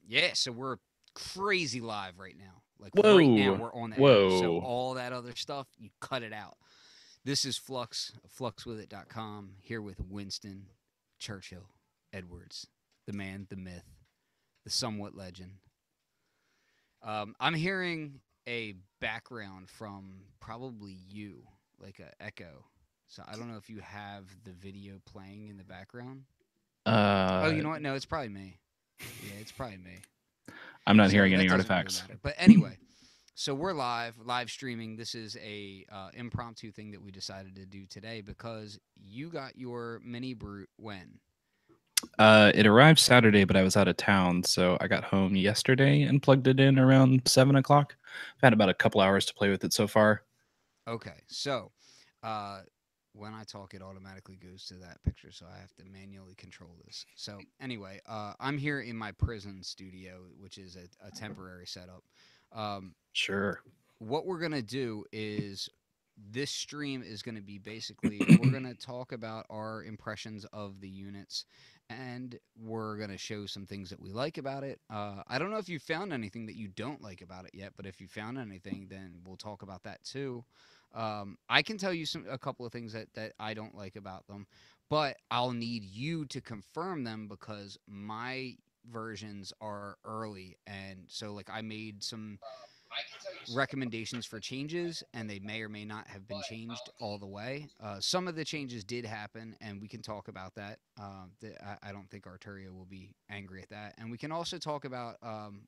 Yeah, so we're crazy live right now. Like right now, Whoa. we're on the air. So Whoa. all that other stuff, you cut it out. This is Flux, fluxwithit.com, here with Winston Churchill Edwards, the man, the myth, the somewhat legend. I'm hearing a background from probably you, like a echo. So I don't know if you have the video playing in the background. Oh, you Uh, know what? No, it's probably me. Yeah, it's probably me. I'm not So hearing that any doesn't really artifacts. matter. But anyway, so we're live streaming. This is a impromptu thing that we decided to do today because you got your mini brute when? It arrived Saturday, but I was out of town, so I got home yesterday and plugged it in around 7 o'clock. I've had about a couple hours to play with it so far. Okay, so uh, when I talk, it automatically goes to that picture, so I have to manually control this. So anyway, I'm here in my prison studio, which is a temporary setup. Um, Sure. what we're gonna do is this stream is going to be basically we're going to talk about our impressions of the units, and we're going to show some things that we like about it. I don't know if you found anything that you don't like about it yet, but if you found anything, then we'll talk about that too. I can tell you a couple of things that I don't like about them, but I'll need you to confirm them because my versions are early, and so like I made some recommendations for changes, and they may or may not have been changed all the way. Some of the changes did happen, and we can talk about that. I don't think Arturia will be angry at that, and we can also talk about.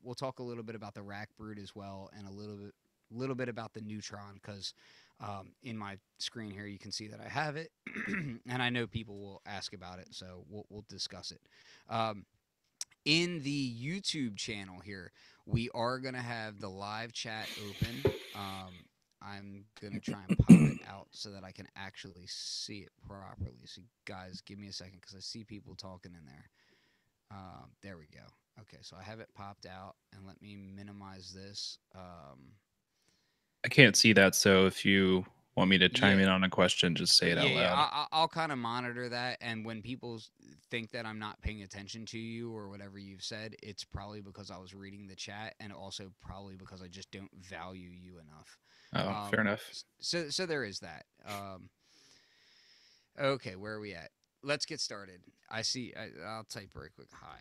We'll talk a little bit about the rack brood as well, and a little bit about the neutron because in my screen here you can see that I have it, and I know people will ask about it, so we'll discuss it. Um, in the YouTube channel here, we are going to have the live chat open. I'm going to try and pop it out so that I can actually see it properly. So, guys, give me a second because I see people talking in there. There we go. Okay, so I have it popped out, and let me minimize this. I can't see that, so if you want me to chime Yeah, in on a question, just say it yeah, out yeah. loud. I'll kind of monitor that, and when people think that I'm not paying attention to you or whatever you've said, it's probably because I was reading the chat, and also probably because I just don't value you enough. Oh, fair enough. So there is that. Okay, where are we at? Let's get started. I'll type very quick hi,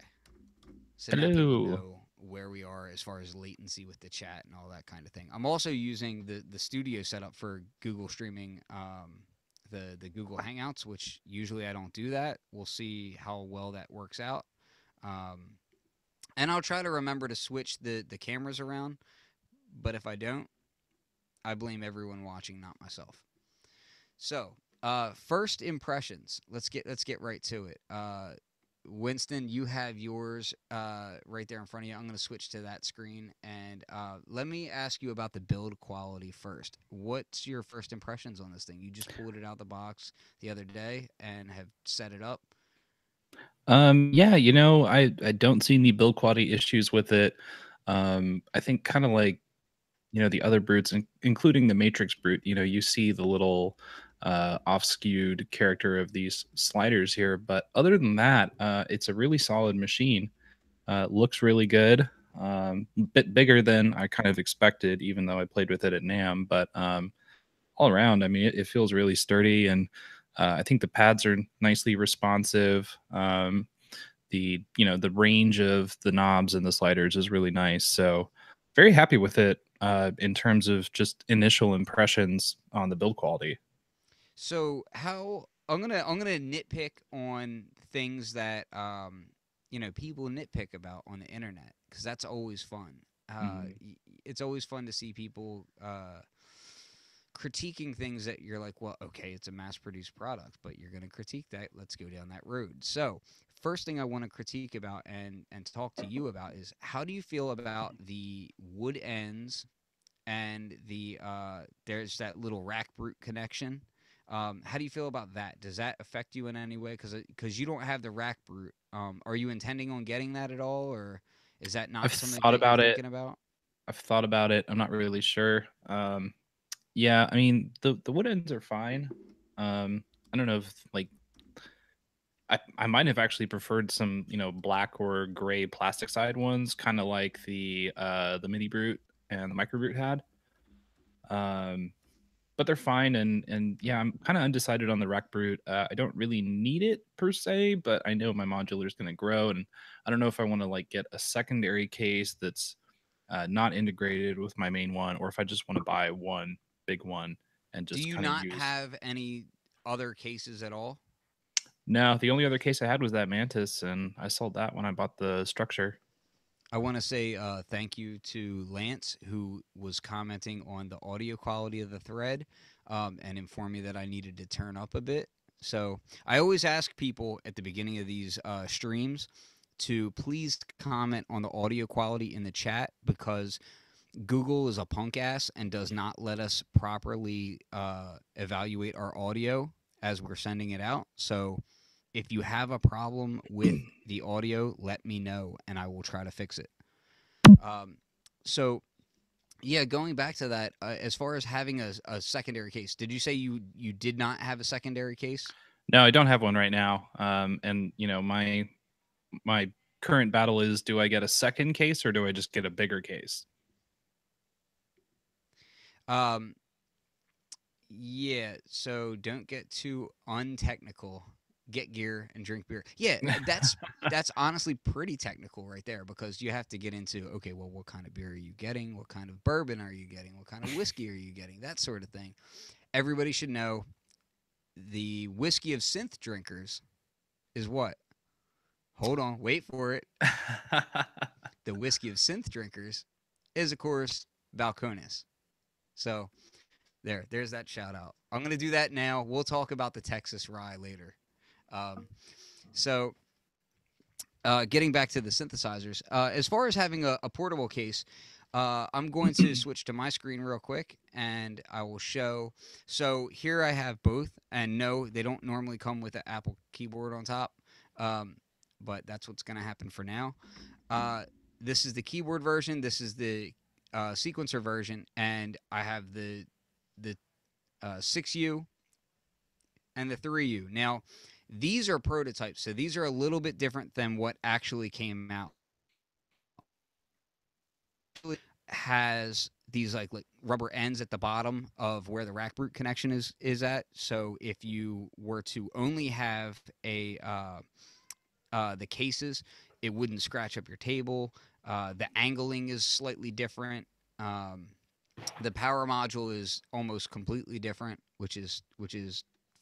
so now people Hello. know where we are as far as latency with the chat and all that kind of thing. I'm also using the studio setup for Google streaming. The Google Hangouts, which usually I don't do that. We'll see how well that works out. Um, and I'll try to remember to switch the cameras around. But if I don't, I blame everyone watching, not myself. So, first impressions. Let's get right to it. Winston, you have yours right there in front of you. I'm going to switch to that screen, and let me ask you about the build quality first. What's your first impressions on this thing? You just pulled it out the box the other day and have set it up. Yeah, I don't see any build quality issues with it. I think kind of like the other brutes, including the Matrix brute, you see the little off-skewed character of these sliders here. But other than that, it's a really solid machine. Looks really good. Bit bigger than I kind of expected, even though I played with it at NAM. But all around, I mean, it feels really sturdy, and I think the pads are nicely responsive. The range of the knobs and the sliders is really nice. So very happy with it in terms of just initial impressions on the build quality. So how I'm gonna nitpick on things that people nitpick about on the internet because that's always fun. Mhm. It's always fun to see people critiquing things that you're like, well, okay, it's a mass-produced product, but you're gonna critique that. Let's go down that road. So first thing I want to critique about and talk to you about is how do you feel about the wood ends and there's that little rack brute connection. How do you feel about that? Does that affect you in any way? Because you don't have the rack brute. Are you intending on getting that at all, or is that I've not something thought that you're about it. thinking about? I've thought about it. I'm not really sure. Yeah, I mean the wood ends are fine. I don't know if like I might have actually preferred some, black or gray plastic side ones, kind of like the MiniBrute and the MicroBrute had. Um, but they're fine, and yeah, I'm kind of undecided on the rack brute. I don't really need it per se, but I know my modular is going to grow, and I don't know if I want to like get a secondary case that's not integrated with my main one, or if I just want to buy one big one and Do just you kind of not use. have any other cases at all? No, the only other case I had was that Mantis, and I sold that when I bought the structure. I want to say thank you to Lance, who was commenting on the audio quality of the thread and informed me that I needed to turn up a bit. So I always ask people at the beginning of these streams to please comment on the audio quality in the chat, because Google is a punk ass and does not let us properly evaluate our audio as we're sending it out. So if you have a problem with the audio, let me know and I will try to fix it. Um, so yeah, going back to that, as far as having a secondary case, did you say you did not have a secondary case? No, I don't have one right now. And my current battle is: do I get a second case or do I just get a bigger case? Um, yeah. So don't get too untechnical. Get gear and drink beer. Yeah, that's honestly pretty technical right there, because you have to get into, okay, well, what kind of beer are you getting? What kind of bourbon are you getting? What kind of whiskey are you getting? That sort of thing. Everybody should know the whiskey of synth drinkers is what? Hold on, wait for it. The whiskey of synth drinkers is, of course, Balcones. So there's that shout out. I'm gonna do that now. We'll talk about the Texas rye later. Um, so getting back to the synthesizers, as far as having a portable case, I'm going to switch to my screen real quick and I will show. So here I have both, and no, they don't normally come with an Apple keyboard on top, um, but that's what's going to happen for now. Uh, this is the keyboard version. This is the sequencer version, and I have the 6U and the 3U. Now, these are prototypes, so these are a little bit different than what actually came out. Has these like rubber ends at the bottom of where the rack brute connection is at. So if you were to only have a the cases, it wouldn't scratch up your table. The angling is slightly different. Um, the power module is almost completely different, which is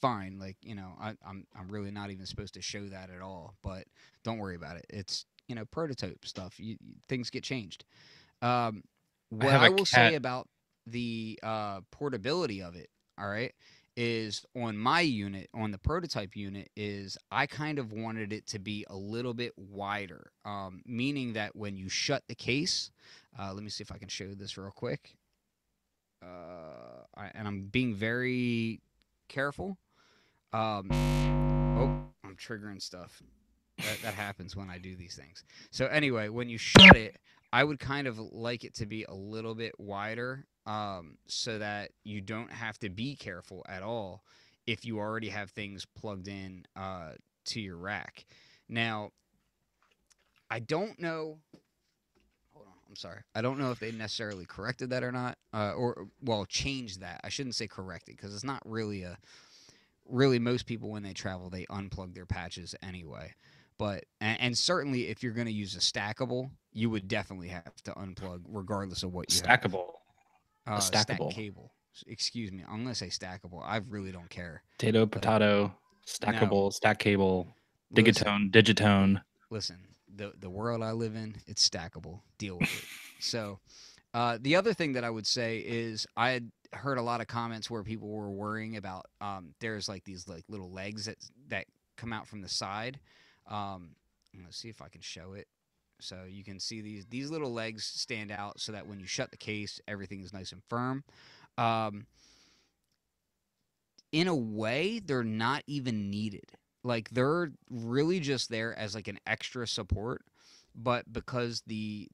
fine. Like, I'm really not even supposed to show that at all, but don't worry about it. It's, prototype stuff. Things get changed. Um, I what have I a will say cat. about the portability of it, all right, is on my unit, on the prototype unit, is I kind of wanted it to be a little bit wider, meaning that when you shut the case, let me see if I can show this real quick. And I'm being very careful. Oh, I'm triggering stuff. That happens when I do these things. So anyway, when you shut it, I would kind of like it to be a little bit wider, so that you don't have to be careful at all if you already have things plugged in to your rack. Now, I don't know. Hold on, I'm sorry. I don't know if they necessarily corrected that or not, or well, changed that. I shouldn't say corrected, because it's not really a really, most people when they travel, they unplug their patches anyway. But and certainly if you're going to use a stackable, you would definitely have to unplug regardless of what you have. Stackable. A Stack stackable. cable. Excuse me. I'm going to say stackable. I really don't care. Potato, Like, potato, no. stackable, stack cable, Listen. digatone, digitone. Listen. The world I live in, it's stackable. Deal with it. So, the other thing that I would say is I had heard a lot of comments where people were worrying about, there's like these like little legs that come out from the side. I'm gonna see if I can show it. So you can see these little legs stand out so that when you shut the case, everything is nice and firm. Um, in a way, they're not even needed. Like, they're really just there as like an extra support. But because the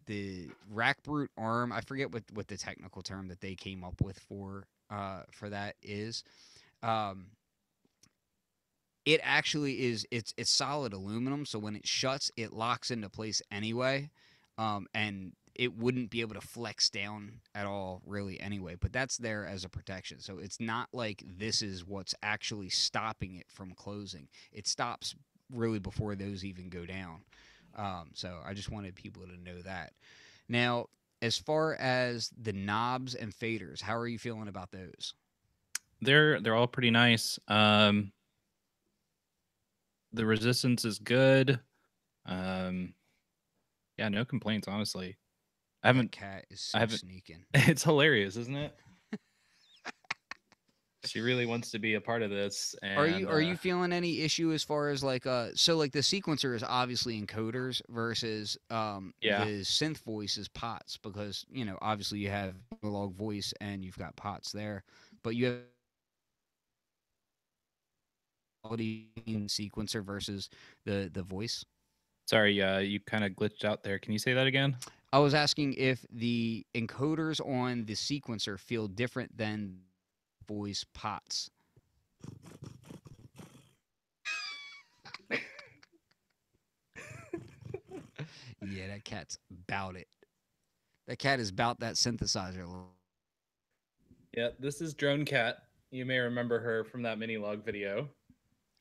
rack brute arm, I forget what the technical term that they came up with for that is. Um, it actually is it's solid aluminum, so when it shuts, it locks into place anyway, and it wouldn't be able to flex down at all really anyway. But that's there as a protection, so it's not like this is what's actually stopping it from closing. It stops really before those even go down. So I just wanted people to know that. Now, as far as the knobs and faders, how are you feeling about those? They're all pretty nice. The resistance is good. Um, yeah, no complaints, honestly. I That haven't cat is I so haven't sneaking. it's hilarious, isn't it? She really wants to be a part of this, and Are you feeling any issue as far as like so like the sequencer is obviously encoders versus yeah. the synth voice is pots because you know obviously you have analog voice and you've got pots there, but you have quality in sequencer versus the voice. Sorry, you kind of glitched out there. Can you say that again? I was asking if the encoders on the sequencer feel different than voice pots. Yeah, that cat's about it. That cat is about that synthesizer. Yeah, this is Drone Cat. You may remember her from that mini log video.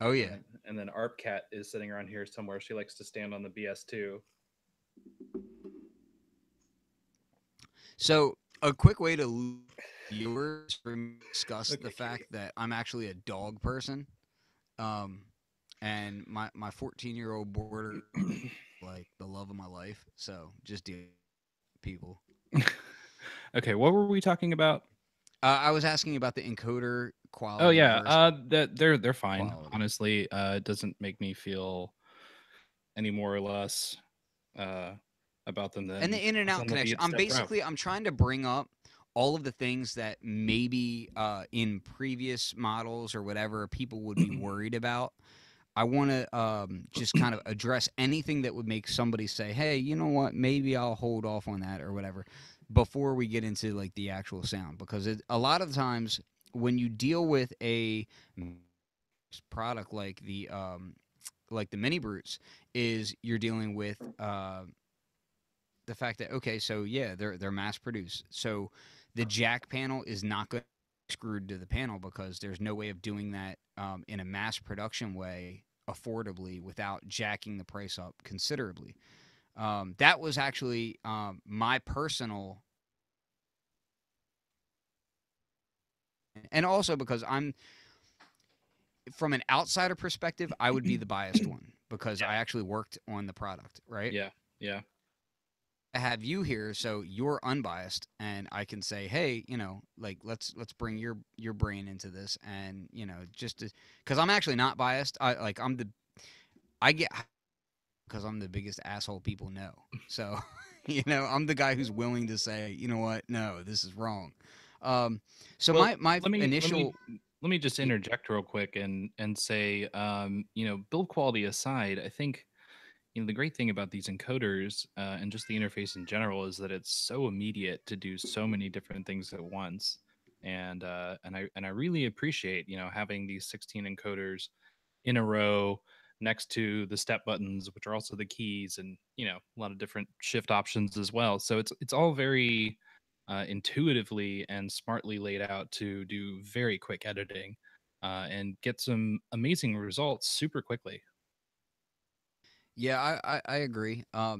Oh And yeah. then Arp Cat is sitting around here somewhere. She likes to stand on the BS2. So a quick way to viewers discuss the Okay, fact kitty. that I'm actually a dog person, um, and my 14-year-old border like the love of my life. So just deal with people. Okay, what were we talking about? I was asking about the encoder Oh quality yeah, versus that they're fine. quality. Honestly, it doesn't make me feel any more or less uh, about them And the than in and what's out on the connection. Beat Step Pro. I'm trying to bring up all of the things that maybe in previous models or whatever people would be worried about. I want to just kind of address anything that would make somebody say, "Hey, you know what? Maybe I'll hold off on that or whatever." Before we get into like the actual sound, because a lot of times when you deal with a product like the mini brutes, is you're dealing with the fact that okay, so yeah, they're mass produced. So the jack panel is not going to be screwed to the panel because there's no way of doing that in a mass production way affordably without jacking the price up considerably. That was actually my personal, and also because I'm from an outsider perspective, I would be the biased one because Yeah, I actually worked on the product, right? yeah, yeah. I have you here so you're unbiased and I can say, "Hey, you know, like let's bring your brain into this and, you know, just cuz I'm actually not biased. I get because I'm the biggest asshole people know. So, you know, I'm the guy who's willing to say, "You know what? No, this is wrong." Um so Well, my let me let me initial let me just interject real quick and say, build quality aside, I think the great thing about these encoders and just the interface in general is that it's so immediate to do so many different things at once, and I really appreciate having these 16 encoders in a row next to the step buttons, which are also the keys, and a lot of different shift options as well. So it's all very intuitively and smartly laid out to do very quick editing and get some amazing results super quickly. Yeah, I agree. Now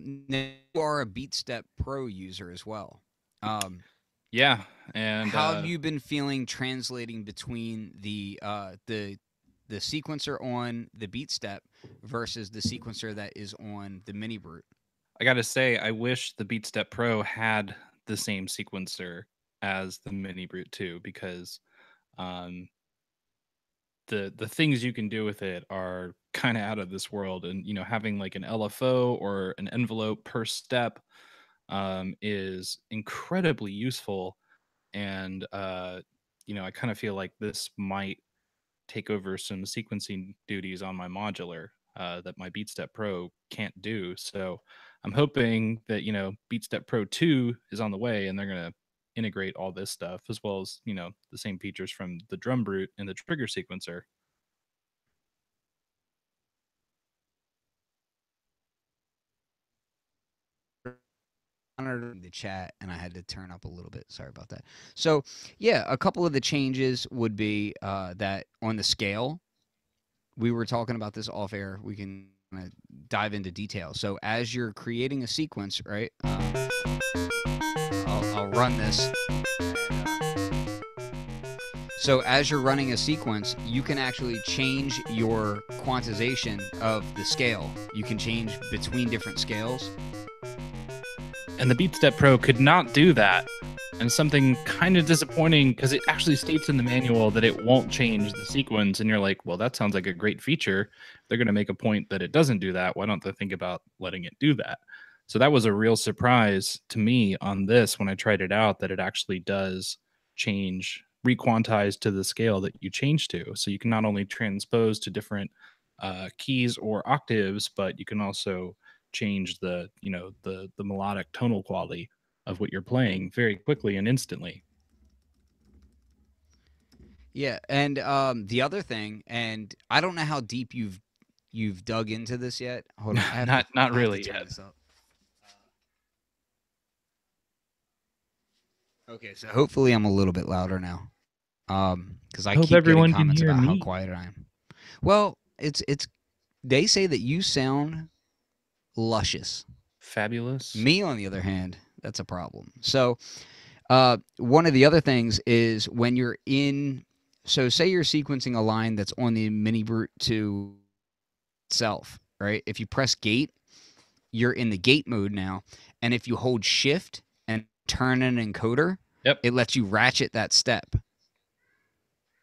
you are a BeatStep Pro user as well. Um Yeah, and how have you been feeling translating between the sequencer on the beat step versus the sequencer that is on the mini brute? I gotta say, I wish the BeatStep Pro had the same sequencer as the MiniBrute 2 because um, the things you can do with it are kind of out of this world. And having like an LFO or an envelope per step is incredibly useful. And I kind of feel like this might take over some sequencing duties on my modular that my BeatStep Pro can't do. So I'm hoping that BeatStep Pro 2 is on the way, and they're gonna integrate all this stuff as well as the same features from the drum brute and the trigger sequencer. monitoring the chat and I had to turn up a little bit. Sorry about that. So, yeah, a couple of the changes would be that on the scale, we were talking about this off air. We can dive into detail. So, as you're creating a sequence, right? I'll run this. So as you're running a sequence, you can actually change your quantization of the scale. You can change between different scales. And the BeatStep Pro could not do that. And something kind of disappointing because it actually states in the manual that it won't change the sequence. And you're like, well, that sounds like a great feature. They're going to make a point that it doesn't do that. Why don't they think about letting it do that? So that was a real surprise to me on this when I tried it out, that it actually does change, requantize to the scale that you change to. So you can not only transpose to different keys or octaves, but you can also change the, the melodic tonal quality of what you're playing very quickly and instantly. Yeah, and the other thing, and I don't know how deep you've dug into this yet. Hold on, Not I have to really turn yet. this up. Okay, so hopefully I'm a little bit louder now. Because I Hope keep getting everyone can comments hear about how me. quiet I am. Well, it's they say that you sound luscious. Fabulous. Me, on the other hand, that's a problem. So, one of the other things is when you're in. So, say you're sequencing a line that's on the MiniBrute 2 itself, right? If you press gate, you're in the gate mode now, and if you hold shift and turn an encoder, Yep. it lets you ratchet that step,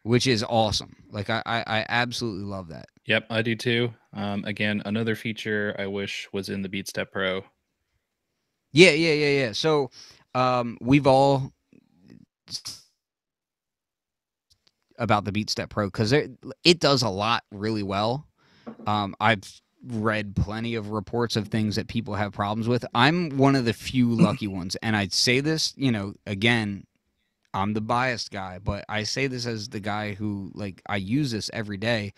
which is awesome. Like I absolutely love that. Yep, I do too. Again, another feature I wish was in the BeatStep Pro. Yeah. So, we've all about the BeatStep Pro because it does a lot really well. I've read plenty of reports of things that people have problems with. I'm one of the few lucky ones, and I'd say this, again, I'm the biased guy, but I say this as the guy who I use this every day.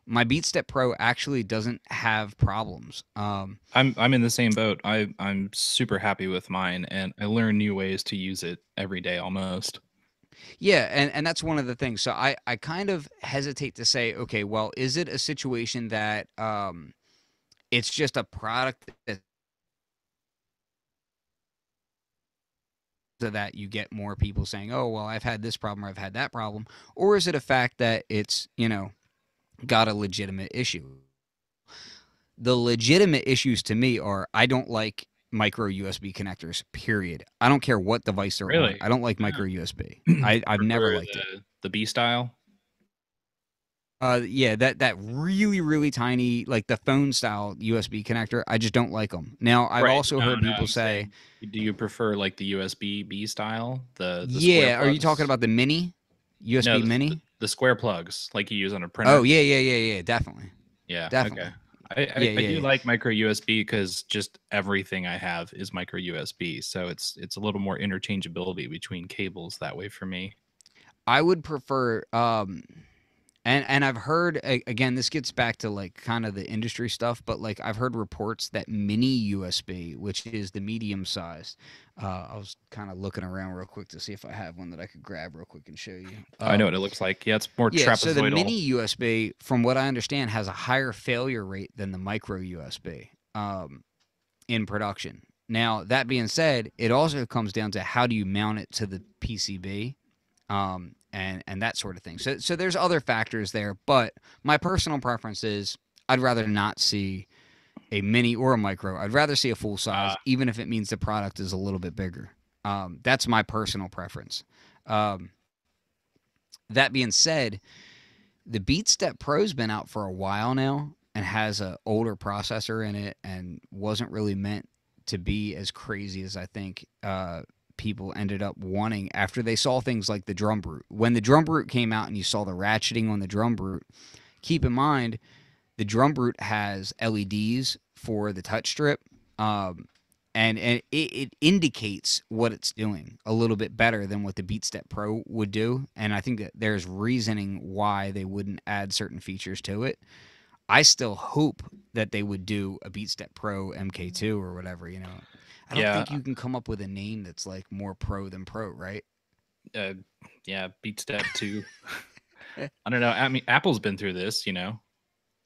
My BeatStep Pro actually doesn't have problems. I'm in the same boat. I'm super happy with mine, and I learn new ways to use it every day almost. Yeah, and that's one of the things. So I kind of hesitate to say, okay, well, is it a situation that it's just a product so that you get more people saying, oh, well, I've had this problem or I've had that problem, or is it a fact that it's got a legitimate issue? The legitimate issues to me are I don't like micro USB connectors. Period. I don't care what device they're on. Really? I don't like Yeah. micro USB. You I've never prefer liked it. the B style? Yeah, that really tiny the phone style USB connector. I just don't like them. Now I've Right. also No, heard people I'm say, saying, do you prefer like the USB B style, the square yeah, are you talking plugs? about the mini No, USB mini? the square plugs like you use on a Oh printer. yeah, definitely, Yeah. Okay. definitely. I do Yeah. like micro USB because just everything I have is micro USB, so it's a little more interchangeability between cables that way for me. I would prefer and I've heard again this gets back to kind of the industry stuff, but I've heard reports that mini USB, which is the medium size. I was kind of looking around real quick to see if I have one that I could grab real quick and show you. I know what it looks like. Yeah, it's more Yeah, so the trapezoidal. mini USB, from what I understand, has a higher failure rate than the micro USB in production. Now, that being said, it also comes down to how do you mount it to the PCB, and that sort of thing. So there's other factors there, but my personal preference is I'd rather not see a mini or a micro. I'd rather see a full size, even if it means the product is a little bit bigger. That's my personal preference. Um, that being said, the BeatStep Pro's been out for a while now and has an older processor in it and wasn't really meant to be as crazy as I think people ended up wanting after they saw things like the drum brute. When the drum brute came out and you saw the ratcheting on the drum brute, keep in mind the drum brute has LEDs for the touch strip. And it indicates what it's doing a little bit better than what the BeatStep Pro would do. And I think that there's reasoning why they wouldn't add certain features to it. I still hope that they would do a BeatStep Pro MK2 or whatever. I don't Yeah, think you can come up with a name that's like more pro than pro, right? uh, yeah, Beat Step 2. I don't know. I mean, Apple's been through this, Yeah,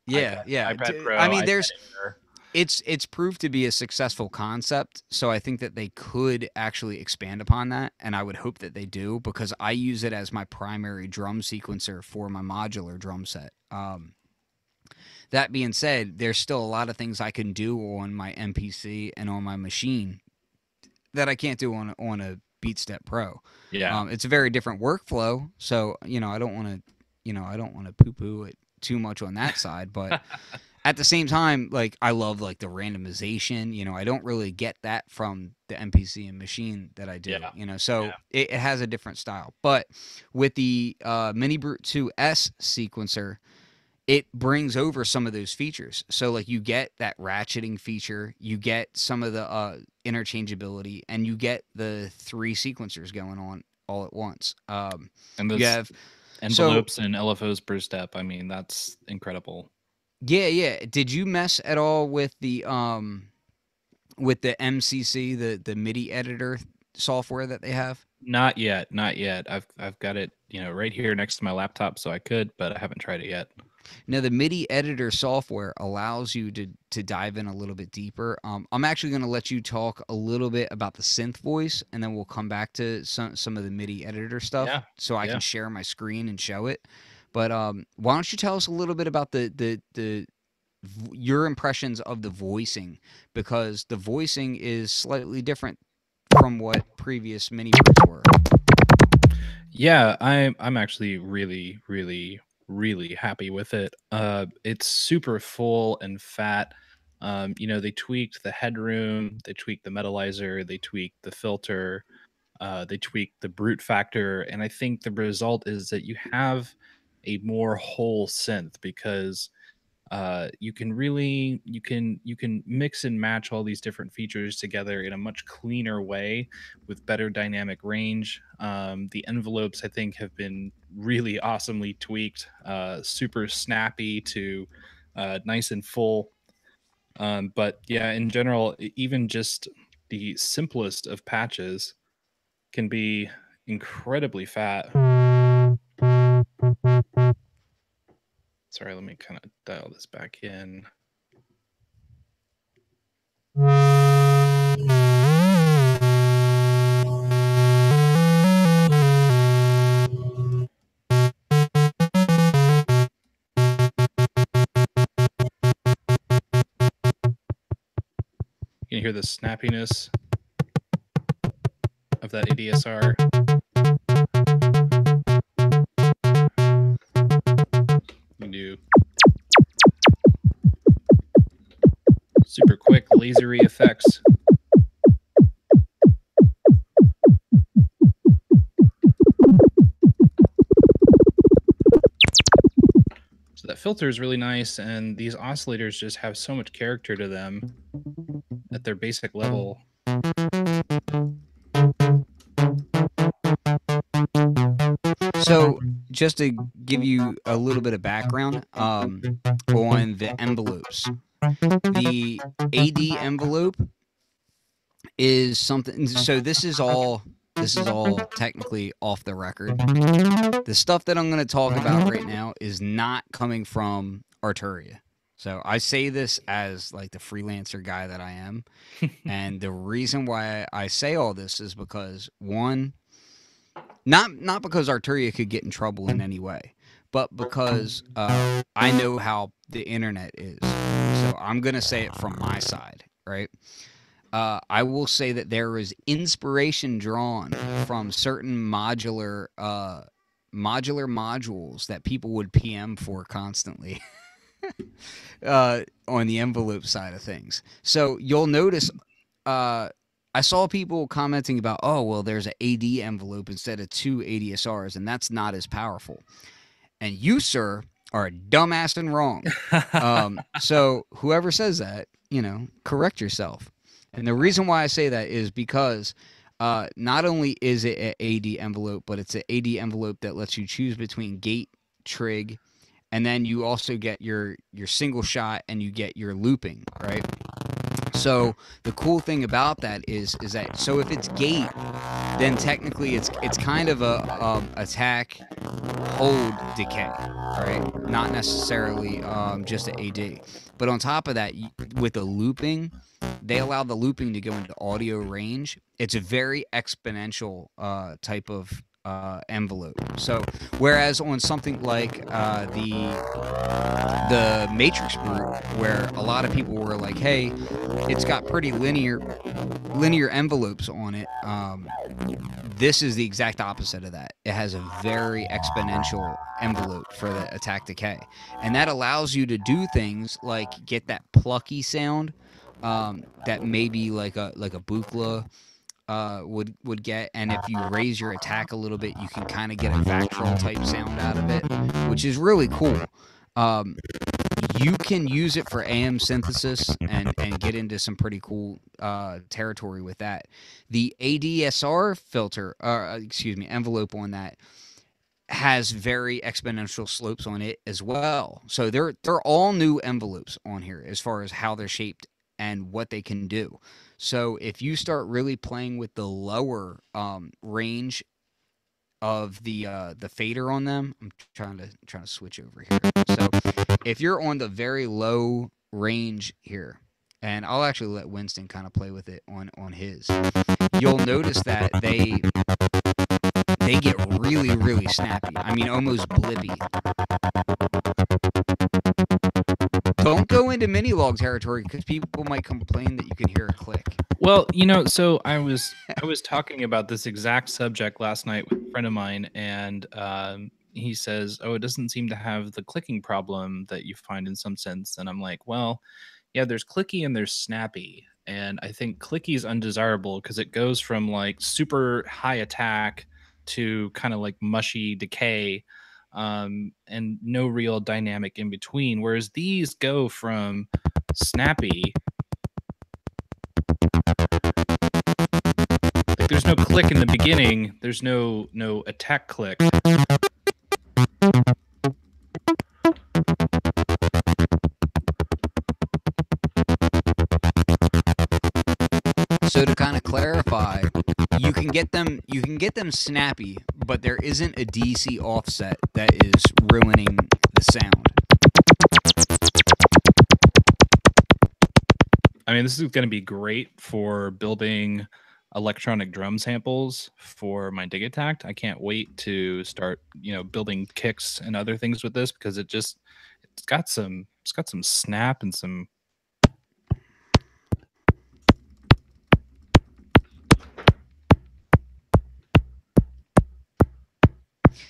yeah. iPad I Pro, mean, iPad there's Air. it's proved to be a successful concept, so I think that they could actually expand upon that, and I would hope that they do because I use it as my primary drum sequencer for my modular drum set. That being said, there's still a lot of things I can do on my MPC and on my machine that I can't do on a BeatStep Pro. Yeah. It's a very different workflow, so I don't want to I don't want to poo poo it too much on that side, but at the same time, like I love like the randomization. I don't really get that from the MPC and machine that I do. Yeah. So it has a different style. But with the MiniBrute 2S sequencer, it brings over some of those features. So like you get that ratcheting feature, you get some of the interchangeability, and you get the three sequencers going on all at once. And You those have so envelopes and LFOs per step. I mean, that's incredible. yeah. Did you mess at all with the MCC, the MIDI editor software that they have? Not yet, not yet. I've got it, right here next to my laptop, so I could, but I haven't tried it yet. Now, the MIDI editor software allows you to dive in a little bit deeper. I'm actually going to let you talk a little bit about the synth voice, and then we'll come back to some of the MIDI editor stuff, Yeah, so I yeah. can share my screen and show it. But why don't you tell us a little bit about your impressions of the voicing, because the voicing is slightly different from what previous mini brutes were. Yeah, I'm actually really, really, really happy with it. It's super full and fat. They tweaked the headroom, they tweaked the metalizer, they tweaked the filter, they tweaked the brute factor, and I think the result is that you have a more whole synth because you can really you can mix and match all these different features together in a much cleaner way with better dynamic range. The envelopes I think have been really awesomely tweaked, super snappy to nice and full. But yeah, in general, even just the simplest of patches can be incredibly fat. Sorry, let me kind of dial this back in. You can hear the snappiness of that ADSR. You can do super quick lasery effects. So that filter is really nice, and these oscillators just have so much character to them at their basic level. So, just to give you a little bit of background on the envelopes, the AD envelope is something. So this is all technically off the record. The stuff that I'm going to talk about right now is not coming from Arturia. So I say this as like the freelancer guy that I am, and the reason why I say all this is because one, not because Arturia could get in trouble in any way, but because I know how the internet is. So I'm gonna say it from my side, right? I will say that there is inspiration drawn from certain modular modules that people would PM for constantly on the envelope side of things. So you'll notice I saw people commenting about, oh, well, there's an AD envelope instead of two ADSRs, and that's not as powerful. And you, sir, are a dumbass and wrong. So whoever says that, correct yourself. And the reason why I say that is because not only is it an AD envelope, but it's an AD envelope that lets you choose between gate, trig, and then you also get your single shot and you get your looping, right? So the cool thing about that is that, so if it's gate, then technically it's kind of a attack, hold, decay, right? Not necessarily just a AD. But on top of that, with the looping, they allow the looping to go into audio range. It's a very exponential type of envelope. So whereas on something like the Matrix Brute, where a lot of people were like, "Hey, it's got pretty linear envelopes on it." This is the exact opposite of that. It has a very exponential envelope for the attack decay, and that allows you to do things like get that plucky sound that maybe like a Bukla would get, and if you raise your attack a little bit, you can kind of get a Vactrol type sound out of it, which is really cool. Um, you can use it for AM synthesis and get into some pretty cool territory with that. The ADSR filter, excuse me, envelope on that has very exponential slopes on it as well. So they're all new envelopes on here as far as how they're shaped and what they can do. So if you start really playing with the lower range of the fader on them, I'm trying to switch over here. So if you're on the very low range here, and I'll actually let Winston kind of play with it on his, you'll notice that they get really snappy. I mean, almost blippy. Don't go into mini log territory because people might complain that you can hear a click. Well, so I was talking about this exact subject last night with a friend of mine, and he says, "Oh, it doesn't seem to have the clicking problem that you find in some synths." And I'm like, "Well, yeah, there's clicky and there's snappy, and I think clicky is undesirable because it goes from like super high attack to kind of like mushy decay, and no real dynamic in between. Whereas these go from snappy." Like there's no click in the beginning. There's no attack click. So to kind of clarify, you can get them snappy, but there isn't a DC offset that is ruining the sound. I mean, this is going to be great for building electronic drum samples for my Dig Attack. I can't wait to start, building kicks and other things with this because it's got some snap and some.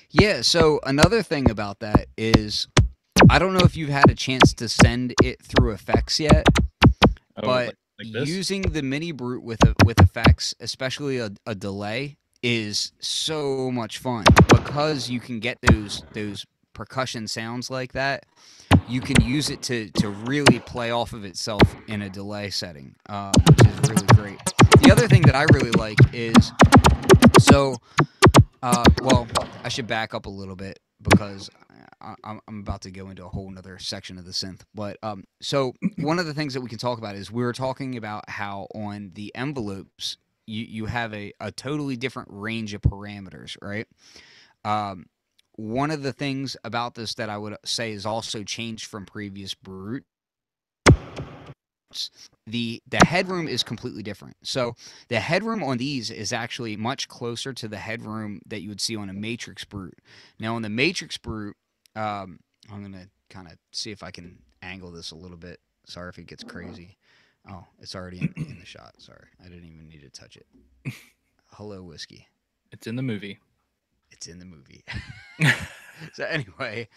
Yeah, so another thing about that is I don't know if you've had a chance to send it through effects yet, but like this? using the MiniBrute with effects, especially a delay, is so much fun because you can get those percussion sounds like that. You can use it to really play off of itself in a delay setting, which is really great. The other thing that I really like is so. Well, I should back up a little bit because I'm about to go into a whole nother section of the synth. But so one of the things that we can talk about is we were talking about how on the envelopes you have a totally different range of parameters, right? One of the things about this that I would say is also changed from previous Brute, the headroom is completely different. So the headroom on these is actually much closer to the headroom that you would see on a Matrix Brute. Now on the Matrix Brute, I'm gonna kind of see if I can angle this a little bit. Sorry if it gets crazy. Oh, it's already in the shot. Sorry, I didn't even need to touch it. Hello, whiskey. It's in the movie. It's in the movie. So anyway,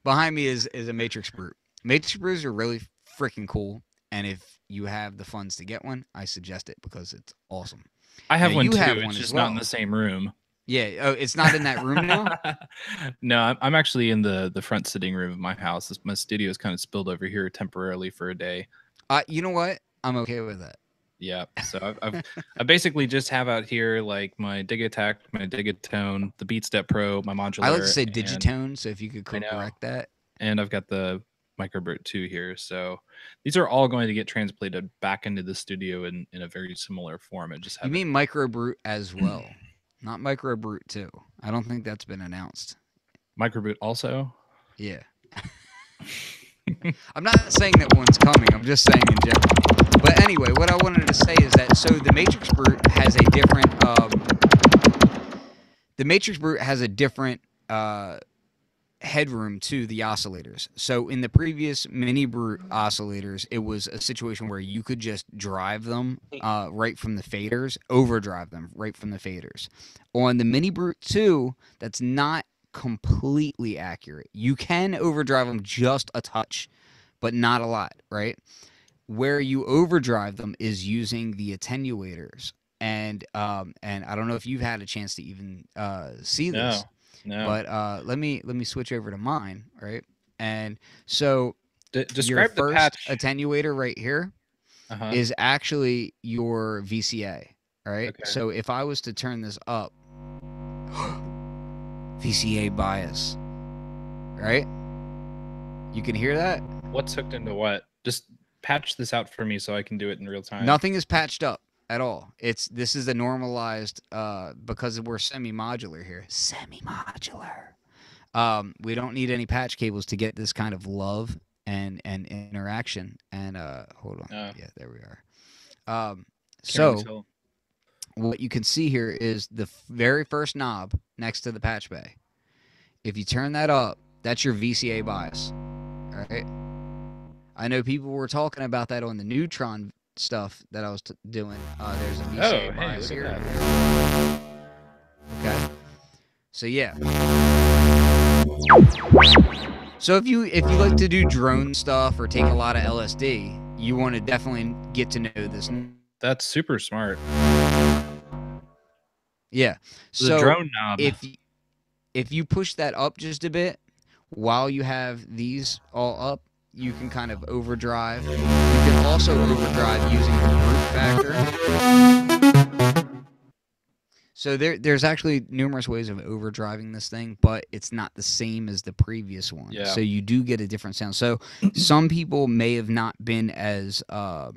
behind me is a Matrix Brute. Matrix Brutes are really freaking cool, and if you have the funds to get one, I suggest it because it's awesome. I have Now, one you too. have It's one just as not in well. the same room. Yeah. Oh, it's not in that room now. No, I'm actually in the front sitting room of my house. My studio is kind of spilled over here temporarily for a day. You know what? I'm okay with that. Yeah, so I basically just have out here like my Dig Attack, my Digatone, the Beat Step Pro, my modular. I like to say and digitone, so if you could I know, correct that. and I've got the MicroBrute 2 here. So these are all going to get transplanted back into the studio in a very similar form. I just You haven't. mean MicroBrute as well, not MicroBrute 2. I don't think that's been announced. MicroBrute also? Yeah. I'm not saying that one's coming. I'm just saying in general. But anyway, what I wanted to say is that the Matrix Brute has a different headroom to the oscillators. So in the previous MiniBrute oscillators, it was a situation where you could just drive them right from the faders, overdrive them right from the faders. On the MiniBrute 2, that's not completely accurate. You can overdrive them just a touch, but not a lot, right? Where you overdrive them is using the attenuators. And I don't know if you've had a chance to even see this. No. But let me switch over to mine, right? And so your Describe the first patch. attenuator right here is actually your VCA, all right? Okay. So if I was to turn this up, VCA bias, right? You can hear that? What's hooked into what? Just patch this out for me so I can do it in real time. Nothing is patched up at all. This is the normalized because we're semi-modular here. Semi-modular. We don't need any patch cables to get this kind of love and interaction. And hold on, yeah, there we are. So what you can see here is the very first knob next to the patch bay. If you turn that up, that's your VCA bias. All right. I know people were talking about that on the Neutron stuff that I was doing. There's a VCA bias here. Okay. So yeah. So if you like to do drone stuff or take a lot of LSD, you want to definitely get to know this. That's super smart. Yeah. The drone knob. If you push that up just a bit while you have these all up, you can kind of overdrive. You can also overdrive using the brute factor. So there's actually numerous ways of overdriving this thing, but it's not the same as the previous one. Yeah. So you do get a different sound. So some people may have not been as a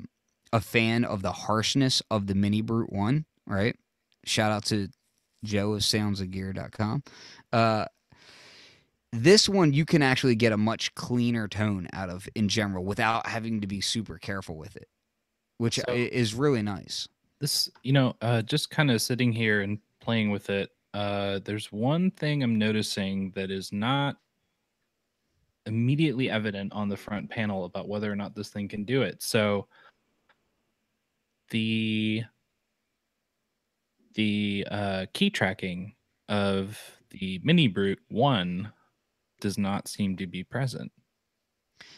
fan of the harshness of the MiniBrute 1, right? Shout out to Joe of soundsofgear.com. This one you can actually get a much cleaner tone out of in general without having to be super careful with it, which is really nice. This, just kind of sitting here and playing with it, there's one thing I'm noticing that is not immediately evident on the front panel about whether or not this thing can do it. So the key tracking of the MiniBrute 1 does not seem to be present.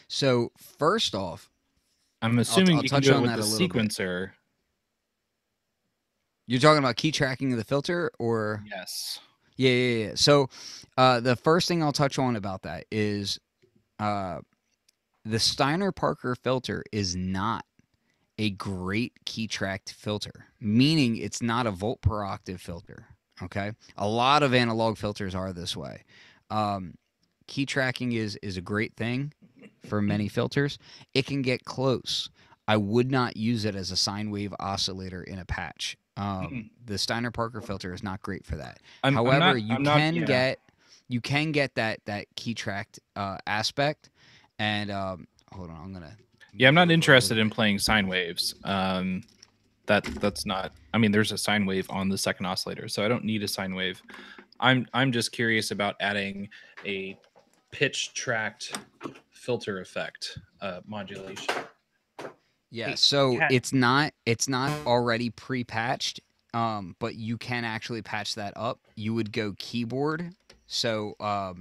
So first off, I'm assuming you can do it with the sequencer. You're talking about key tracking of the filter, or? Yes. Yeah. So the first thing I'll touch on about that is the Steiner-Parker filter is not a great key tracked filter, meaning it's not a volt per octave filter. Okay, a lot of analog filters are this way. Key tracking is a great thing for many filters. It can get close. I would not use it as a sine wave oscillator in a patch. The Steiner-Parker filter is not great for that. However, you can get that key tracked aspect. And hold on, I'm gonna. Yeah, I'm not interested in playing sine waves. That's not. I mean, there's a sine wave on the second oscillator, so I don't need a sine wave. I'm just curious about adding a pitch tracked filter effect modulation. Yeah, so it's not already pre-patched, but you can actually patch that up. You would go keyboard. So let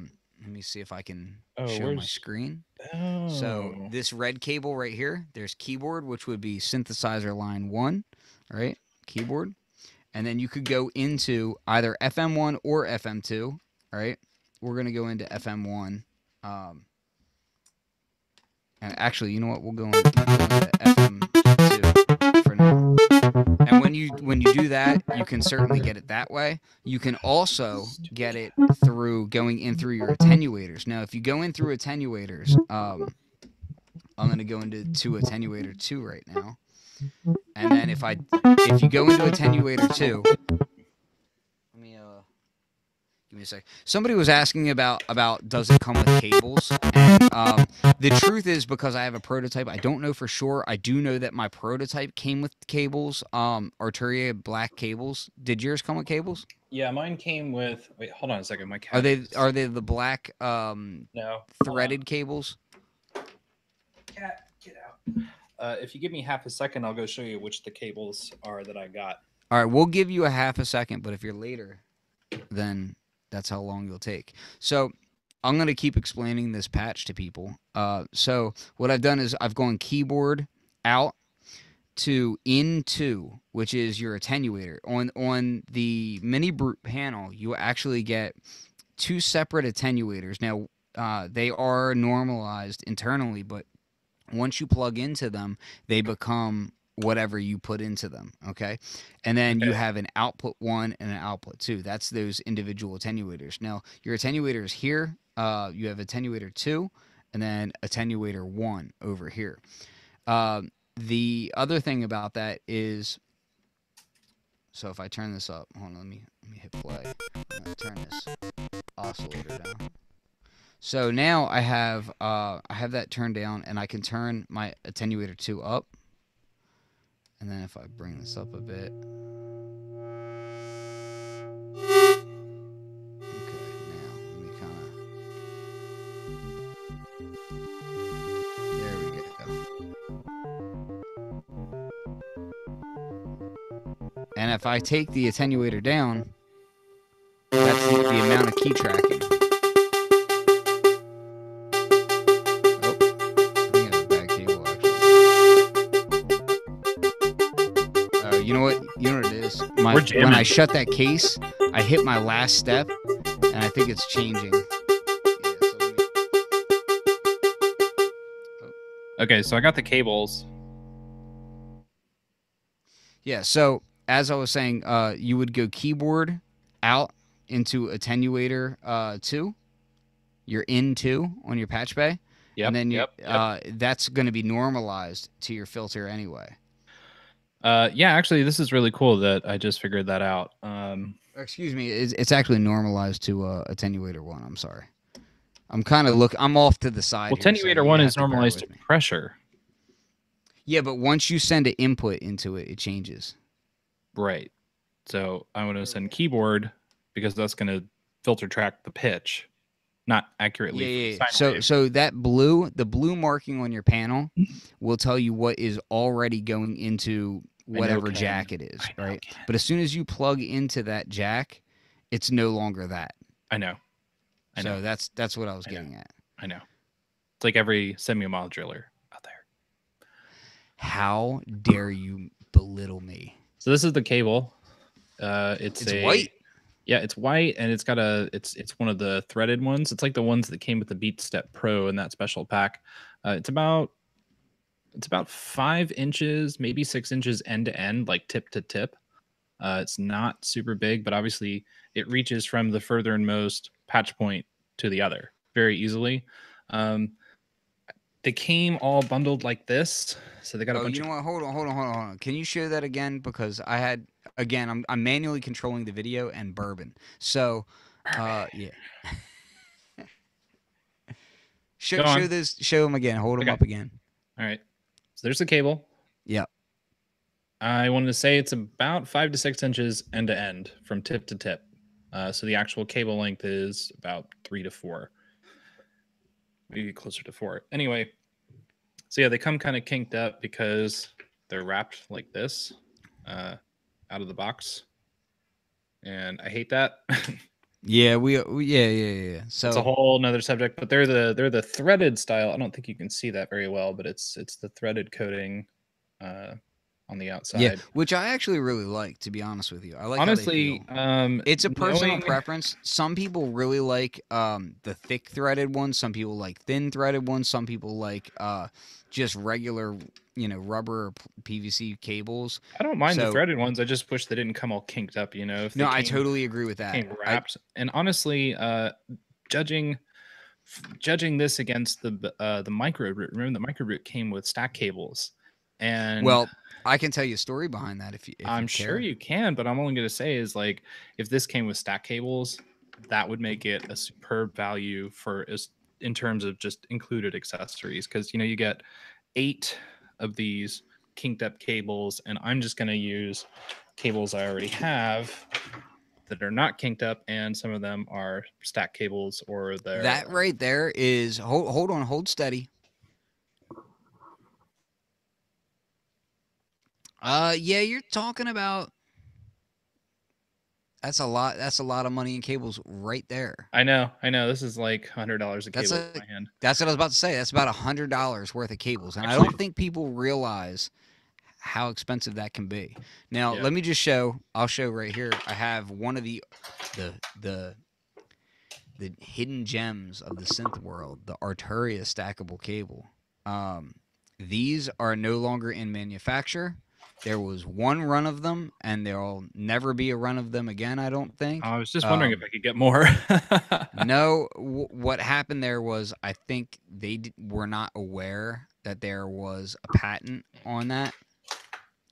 me see if I can show my screen. Oh. So this red cable right here, there's keyboard, which would be synthesizer line 1, right? Keyboard. And then you could go into either FM1 or FM2, all right? We're going to go into FM1. And actually, you know what? We'll go into FM2 for now. And when you do that, you can certainly get it that way. You can also get it through going in through your attenuators. Now, if you go in through attenuators, I'm going to go into attenuator 2 right now. And then if you go into attenuator 2, let me give me a sec. Somebody was asking about does it come with cables? And the truth is, because I have a prototype, I don't know for sure. I do know that my prototype came with cables, Arturia black cables. Did yours come with cables? Yeah, mine came with. Wait, hold on a second. My cat. Are they the black no threaded cables? Cat, get out. If you give me half a second, I'll go show you which the cables are that I got. All right, we'll give you a half a second, but if you're later, then that's how long you'll take. So I'm going to keep explaining this patch to people. So what I've done is I've gone keyboard out to in2, which is your attenuator. On the MiniBrute panel, you actually get 2 separate attenuators. Now, they are normalized internally, but once you plug into them, they become whatever you put into them, okay? And then you have an output 1 and an output 2. That's those individual attenuators. Now, your attenuators here, you have attenuator 2 and then attenuator 1 over here. The other thing about that is, so if I turn this up, hold on, let me hit play. I'm gonna turn this oscillator down. So now I have that turned down, and I can turn my attenuator 2 up. And then if I bring this up a bit. Okay, now let me kind of. There we go. And if I take the attenuator down, that's the amount of key tracking. You know what it is? When I shut that case, I hit my last step, and I think it's changing. Okay, so I got the cables. Yeah, so as I was saying, you would go keyboard out into attenuator 2. You're in 2 on your patch bay. Yep, and then that's going to be normalized to your filter anyway. Yeah, actually, this is really cool that I just figured that out. Excuse me, it's actually normalized to attenuator 1. I'm sorry. I'm off to the side. Well, attenuator 1 is normalized to pressure. Yeah, but once you send an input into it, it changes. Right. So I want to send keyboard because that's going to filter track the pitch, not accurately. Yeah. So that the blue marking on your panel will tell you what is already going into whatever jack it is, right? But as soon as you plug into that jack, it's no longer that. I know. So that's what I was getting at. I know. It's like every semi-modular out there. How dare you belittle me? So this is the cable. It's white. Yeah, it's white, and it's got it's one of the threaded ones. It's like the ones that came with the BeatStep Pro in that special pack. It's about 5 inches, maybe 6 inches end to end, like tip to tip. It's not super big, but obviously it reaches from the furthernmost patch point to the other very easily. They came all bundled like this, so they got a bunch. You know what? Hold on. Can you show that again? Because I'm manually controlling the video and bourbon. So, yeah. Show them again. Hold them up again. All right. So there's the cable. Yeah. I wanted to say it's about 5 to 6 inches end to end from tip to tip. So the actual cable length is about 3 to 4. Maybe closer to 4. Anyway, so yeah, they come kind of kinked up because they're wrapped like this out of the box, and I hate that. Yeah, yeah. So it's a whole nother subject, but they're the threaded style. I don't think you can see that very well, but it's the threaded coating on the outside. Yeah, which I actually really like, to be honest with you. I like honestly, it's a personal preference. Some people really like the thick threaded ones. Some people like thin threaded ones. Some people like just regular, rubber or PVC cables. I don't mind the threaded ones. I just wish they didn't come all kinked up, No, I totally agree with that. Came wrapped. And honestly, judging judging this against the MiniBrute, remember the MiniBrute came with stack cables, and Well, I can tell you a story behind that if I'm you sure care. you can, but I'm only going to say is like if this came with stack cables, that would make it a superb value for in terms of just included accessories, because you get 8 of these kinked up cables, and I'm just going to use cables I already have that are not kinked up, and some of them are stack cables or they're That right there is hold on, hold steady. Yeah, you're talking about that's a lot. That's a lot of money in cables right there. I know. This is like $100 a That's cable a in my hand. that's what I was about to say. That's about $100 worth of cables, and I Actually, don't think people realize how expensive that can be. Now, yeah. let me just show. I'll show right here. I have one of the the hidden gems of the synth world, the Arturia stackable cable. These are no longer in manufacture. There was one run of them, and there'll never be a run of them again, I don't think. I was just wondering if I could get more. No, what happened there was I think they were not aware that there was a patent on that,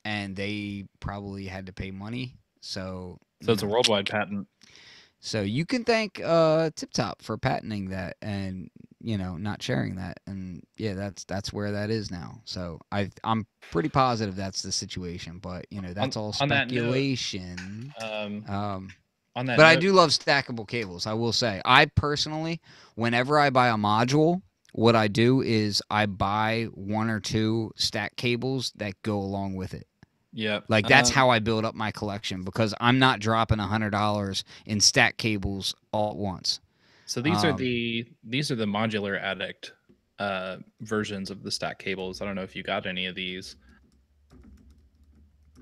and they probably had to pay money. So it's a worldwide patent. So you can thank Tip Top for patenting that and not sharing that, and yeah, that's where that is now. So I'm pretty positive that's the situation, but that's all speculation. On that but note, I do love stackable cables. I will say, I personally, whenever I buy a module, what I do is I buy 1 or 2 stack cables that go along with it. Yeah, like that's how I build up my collection, because I'm not dropping $100 in stack cables all at once. So these are the modular addict versions of the stack cables. I don't know if you got any of these.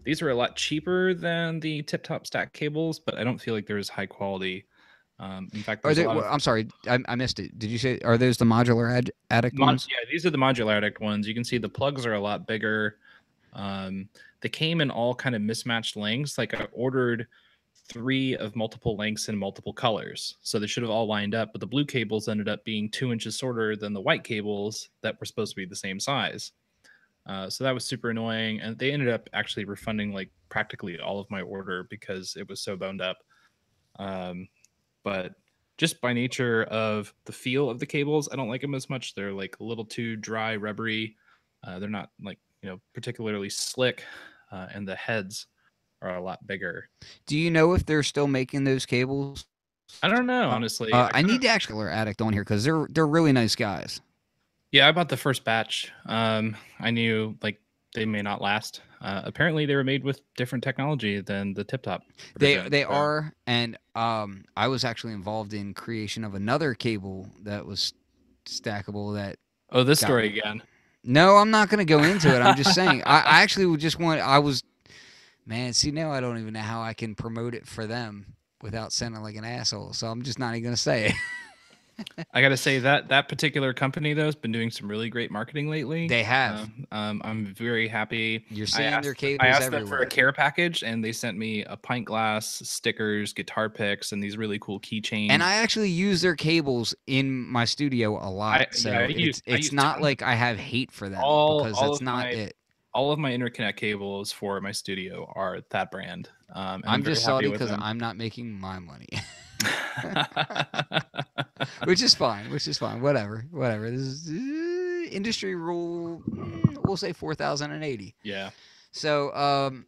These are a lot cheaper than the Tip Top stack cables, but I don't feel like they're as high quality. In fact, I'm sorry, I missed it. Did you say, are those the modular addict ones? Yeah, these are the modular addict ones. You can see the plugs are a lot bigger. They came in all kind of mismatched lengths. Like I ordered 3 of multiple lengths in multiple colors, so they should have all lined up, but the blue cables ended up being 2 inches shorter than the white cables that were supposed to be the same size. So that was super annoying, and they ended up actually refunding like practically all of my order because it was so boned up. But just by nature of the feel of the cables, I don't like them as much. They're like a little too dry, rubbery. They're not like particularly slick, and the heads are a lot bigger. Do you know if they're still making those cables? I don't know, honestly. I need to actually addict on here because they're really nice guys. Yeah, I bought the first batch. I knew like they may not last. Apparently, they were made with different technology than the Tip Top. They are, and I was actually involved in creation of another cable that was stackable. This story again. No, I'm not going to go into it. I'm just saying. I actually would just want. Man, see, now I don't even know how I can promote it for them without sounding like an asshole. So I'm just not even going to say it. I got to say that particular company, though, has been doing some really great marketing lately. They have. I'm very happy. You're seeing their cables I asked everywhere. them for a care package, and they sent me a pint glass, stickers, guitar picks, and these really cool keychains. And I actually use their cables in my studio a lot. It's not like I have hate for them, because that's not it. All of my interconnect cables for my studio are that brand. I'm just salty because I'm not making my money. which is fine. Whatever. This is industry rule. We'll say 4,080. Yeah. So,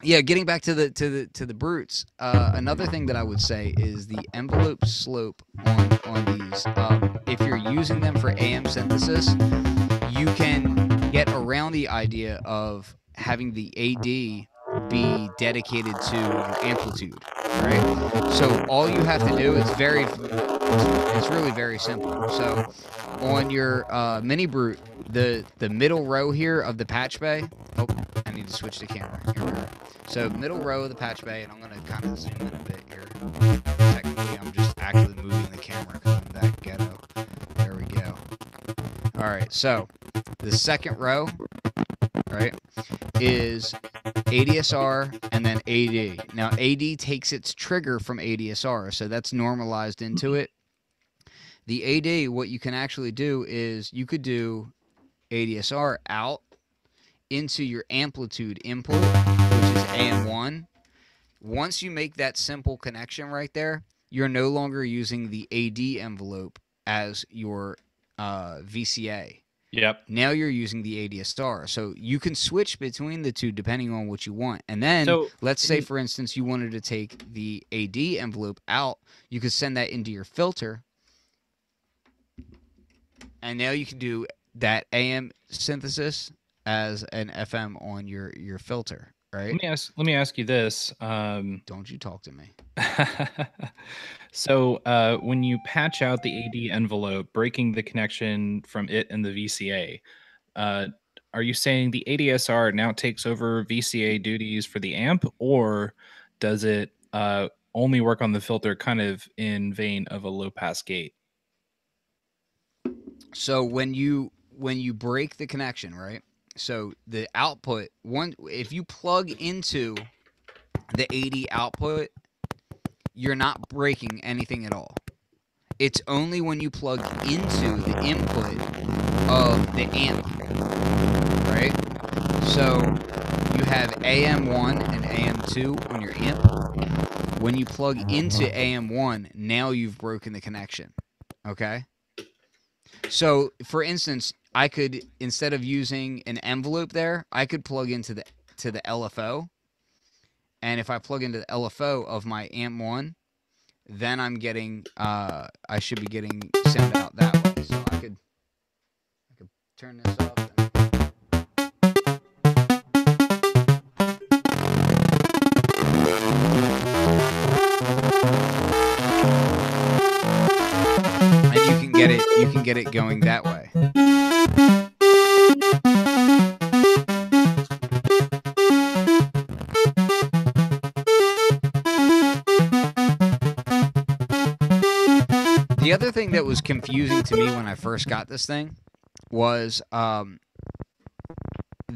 yeah. Getting back to the brutes. Another thing that I would say is the envelope slope on these. If you're using them for AM synthesis, you can get around the idea of having the AD be dedicated to your amplitude, right? So all you have to do is it's really very simple. So on your MiniBrute, the middle row here of the patch bay. Oh, I need to switch the camera. Here we go. So middle row of the patch bay, and I'm gonna kind of zoom in a bit here. Technically, I'm just actually moving the camera because I'm that ghetto. There we go. All right. So the second row, right, is ADSR and then AD. Now, AD takes its trigger from ADSR, so that's normalized into it. The AD, what you can actually do is you could do ADSR out into your amplitude input, which is AM1. Once you make that simple connection right there, you're no longer using the AD envelope as your VCA. Yep. Now you're using the ADSR. So you can switch between the two depending on what you want. And then, So let's say, for instance, you wanted to take the AD envelope out. You could send that into your filter. And now you can do that AM synthesis as an FM on your filter, right? let me ask you this. Don't you talk to me. So when you patch out the AD envelope, breaking the connection from it and the VCA, are you saying the ADSR now takes over VCA duties for the amp, or does it only work on the filter, kind of in vein of a low pass gate? So when you break the connection, right? So the output if you plug into the AD output, you're not breaking anything at all. It's only when you plug into the input of the amp, right? So you have AM1 and AM2 on your amp. When you plug into AM1, now you've broken the connection, okay? So, for instance, I could, instead of using an envelope there, I could plug into the LFO. And if I plug into the LFO of my amp1, then I'm getting I should be getting sound out that way. So I could turn this up and you can get it going that way. The other thing that was confusing to me when I first got this thing was the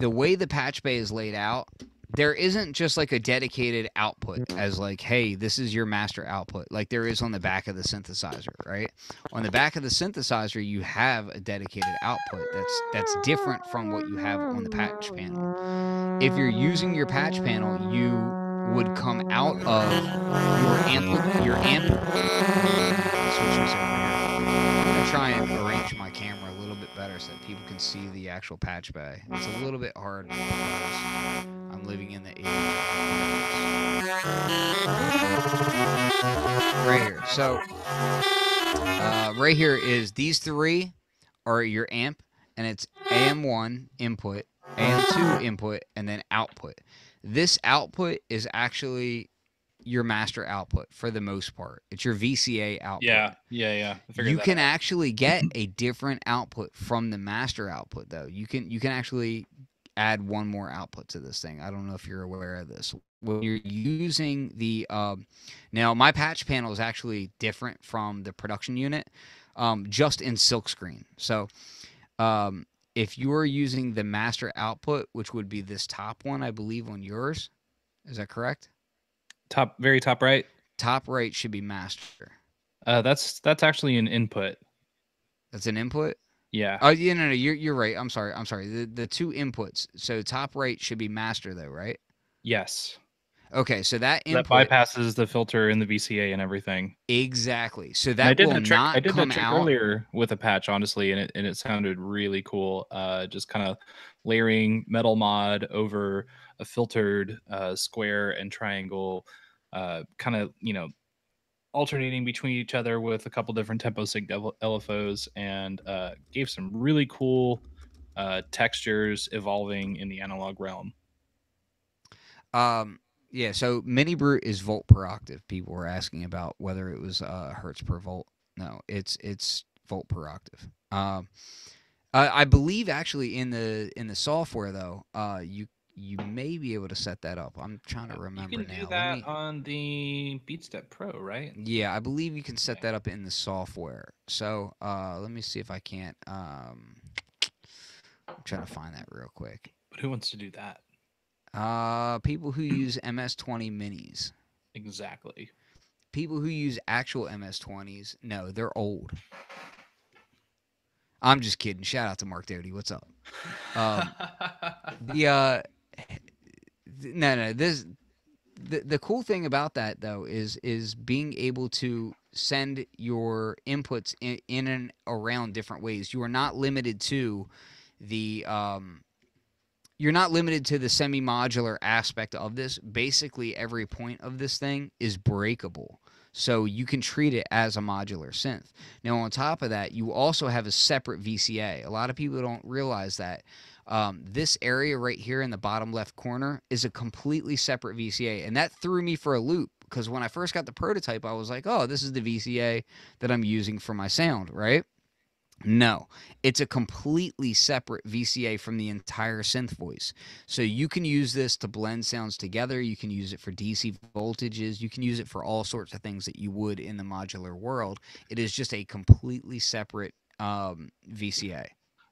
way the patch bay is laid out. There isn't just like a dedicated output as like, hey, this is your master output, like there is on the back of the synthesizer, right? On the back of the synthesizer, you have a dedicated output that's different from what you have on the patch panel. If you're using your patch panel, you would come out of your amp. Switch this over here. I'm gonna try and arrange my camera a little bit better so that people can see the actual patch bay. It's a little bit hard because I'm living in the 80s. Right here. So right here is these three are your amp, and it's AM1 input, AM2 input, and then output. This output is actually your master output for the most part. It's your VCA output. Yeah. You can actually get a different output from the master output, though. You can actually add one more output to this thing. I don't know if you're aware of this. When you're using the now my patch panel is actually different from the production unit, just in silkscreen. So if you're using the master output, which would be this top one, I believe on yours, is that correct? Very top right. Top right should be master. That's actually an input. That's an input? Yeah. Oh, yeah, no, you're right. I'm sorry. The two inputs. So top right should be master, though, right? Yes. Okay, so that input That bypasses the filter and the VCA and everything. Exactly. So And I that did will that trick. I not did that come trick out. earlier with a patch, honestly, and it sounded really cool. Just kind of layering metal mod over a filtered square and triangle, kind of alternating between each other with a couple different tempo sync LFOs, and gave some really cool textures evolving in the analog realm. Yeah, so MiniBrute is volt per octave. People were asking about whether it was hertz per volt. No, it's volt per octave. I believe actually in the software though, you may be able to set that up. I'm trying to remember now. You can do that on the BeatStep Pro, right? Yeah, I believe you can set that up in the software. So let me see if I can't. I'm trying to find that real quick. But who wants to do that? People who use MS-20 minis. Exactly. People who use actual MS-20s, no, they're old. I'm just kidding. Shout out to Mark Doty. What's up? Um, the no, this the cool thing about that though is being able to send your inputs in and around different ways. You are not limited to the you're not limited to the semi-modular aspect of this. Basically, every point of this thing is breakable. So you can treat it as a modular synth. Now, on top of that, you also have a separate VCA. A lot of people don't realize that. This area right here in the bottom left corner is a completely separate VCA. And that threw me for a loop because when I first got the prototype, I was like, oh, this is the VCA that I'm using for my sound, right? No, it's a completely separate VCA from the entire synth voice. So you can use this to blend sounds together. You can use it for DC voltages. You can use it for all sorts of things that you would in the modular world. It is just a completely separate VCA.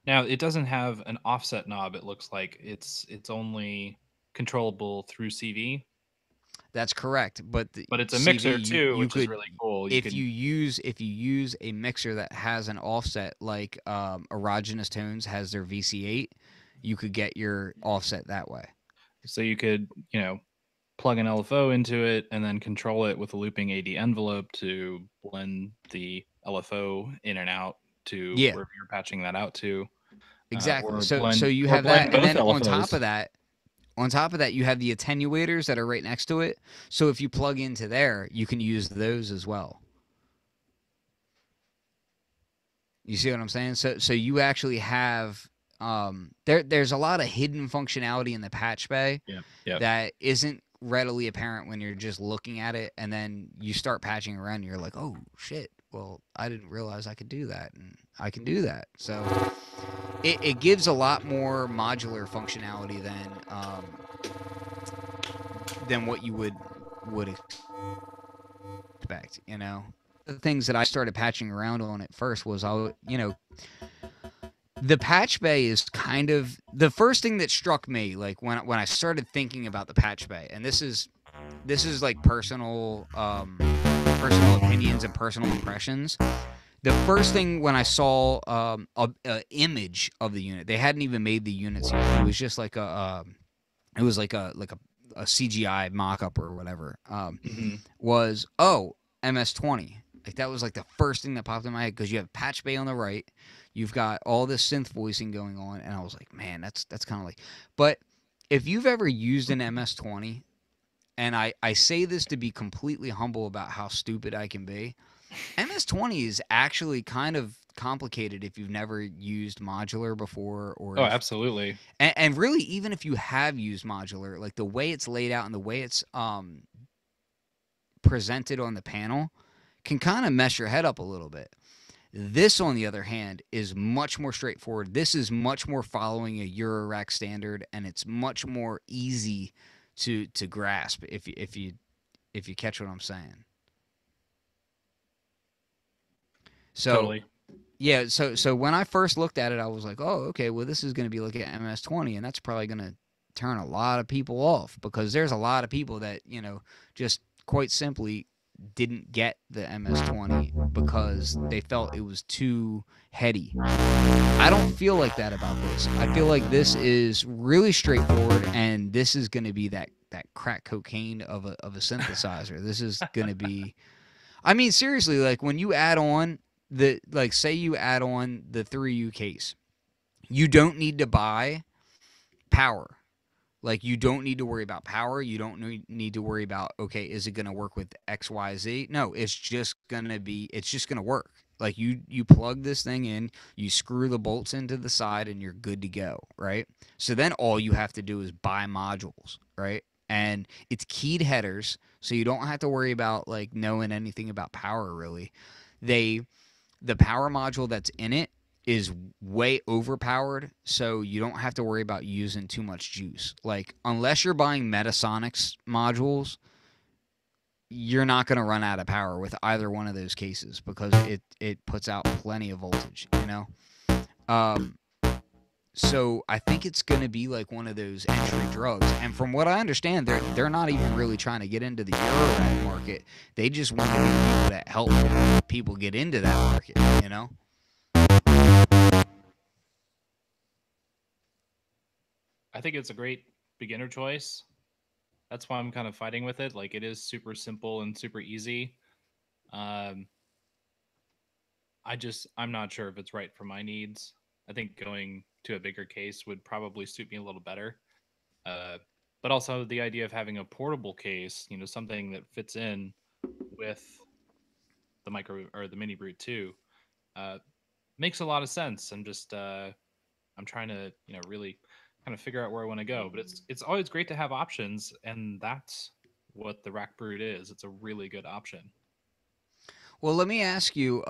Now, it doesn't have an offset knob. It looks like it's only controllable through CV. That's correct, but it's a CV, mixer too, which could, is really cool. If you use a mixer that has an offset, like Erogenous Tones has their VC8, you could get your offset that way. So you could, plug an LFO into it and then control it with a looping AD envelope to blend the LFO in and out to wherever you're patching that out to. Exactly. So you have that, and then LFOs. on top of that, you have the attenuators that are right next to it. So if you plug into there, you can use those as well. You see what I'm saying? So you actually have there's a lot of hidden functionality in the patch bay that isn't readily apparent when you're just looking at it, and then you start patching around and you're like, oh shit, well, I didn't realize I could do that, and I can do that. So it gives a lot more modular functionality than what you would expect. The things that I started patching around on at first was the patch bay is kind of the first thing that struck me, like when I started thinking about the patch bay, and this is like personal opinions and personal impressions. The first thing when I saw a image of the unit, they hadn't even made the units yet. It was just like a CGI mock-up or whatever. Was MS-20. Like that was like the first thing that popped in my head, because you have patch bay on the right, you've got all this synth voicing going on, and I was like, man, that's kind of like. But if you've ever used an MS-20, and I say this to be completely humble about how stupid I can be, MS-20 is actually kind of complicated if you've never used modular before, or absolutely. And really, even if you have used modular, like the way it's laid out and the way it's presented on the panel can kind of mess your head up a little bit. This, on the other hand, is much more straightforward. This is much more following a Eurorack standard, and it's much more easy to grasp if you catch what I'm saying. So totally. Yeah, so when I first looked at it, I was like, oh, okay, well, this is going to be like an MS-20, and that's probably going to turn a lot of people off, because there's a lot of people that, just quite simply didn't get the MS-20 because they felt it was too heady. I don't feel like that about this. I feel like this is really straightforward, and this is going to be that crack cocaine of a synthesizer. This is going to be, I mean, seriously, like when you add on say you add on the 3U case, you don't need to buy power. Like, you don't need to worry about power. You don't need to worry about, okay, is it going to work with X, Y, Z? No, it's just going to work. Like, you plug this thing in, you screw the bolts into the side, and you're good to go, right? So then all you have to do is buy modules, right? And it's keyed headers, so you don't have to worry about, like, knowing anything about power, really. The power module that's in it is way overpowered, so you don't have to worry about using too much juice. Like, unless you're buying Metasonics modules, you're not going to run out of power with either one of those cases, because it puts out plenty of voltage, So I think it's going to be like one of those entry drugs. And from what I understand, they're not even really trying to get into the Eurorack market. They just want to be people that help people get into that market, I think it's a great beginner choice. That's why I'm kind of fighting with it. Like it is super simple and super easy. Um, I'm not sure if it's right for my needs. I think going to a bigger case would probably suit me a little better. Uh, but also the idea of having a portable case, something that fits in with the micro or the MiniBrute 2, uh, makes a lot of sense. I'm trying to, really kind of figure out where I want to go. But it's always great to have options, and that's what the Rack Brute is. It's a really good option. Well, let me ask you,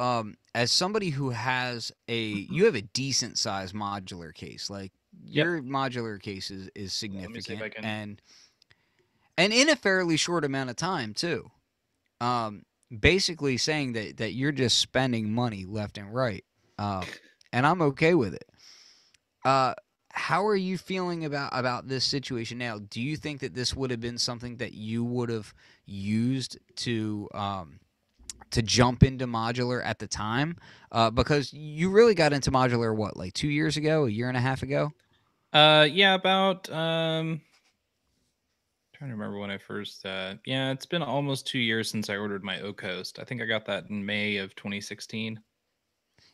as somebody who has you have a decent sized modular case, like Yep. your modular case is Let me see if I significant can. and in a fairly short amount of time too. Um, Basically saying that you're just spending money left and right, um, and I'm okay with it. Uh, how are you feeling about this situation now? Do you think that this would have been something that you would have used to jump into modular at the time? Because you really got into modular what, like 2 years ago, a year and a half ago? Yeah, about trying to remember when I first. Yeah, it's been almost 2 years since I ordered my O Coast. I think I got that in May of 2016.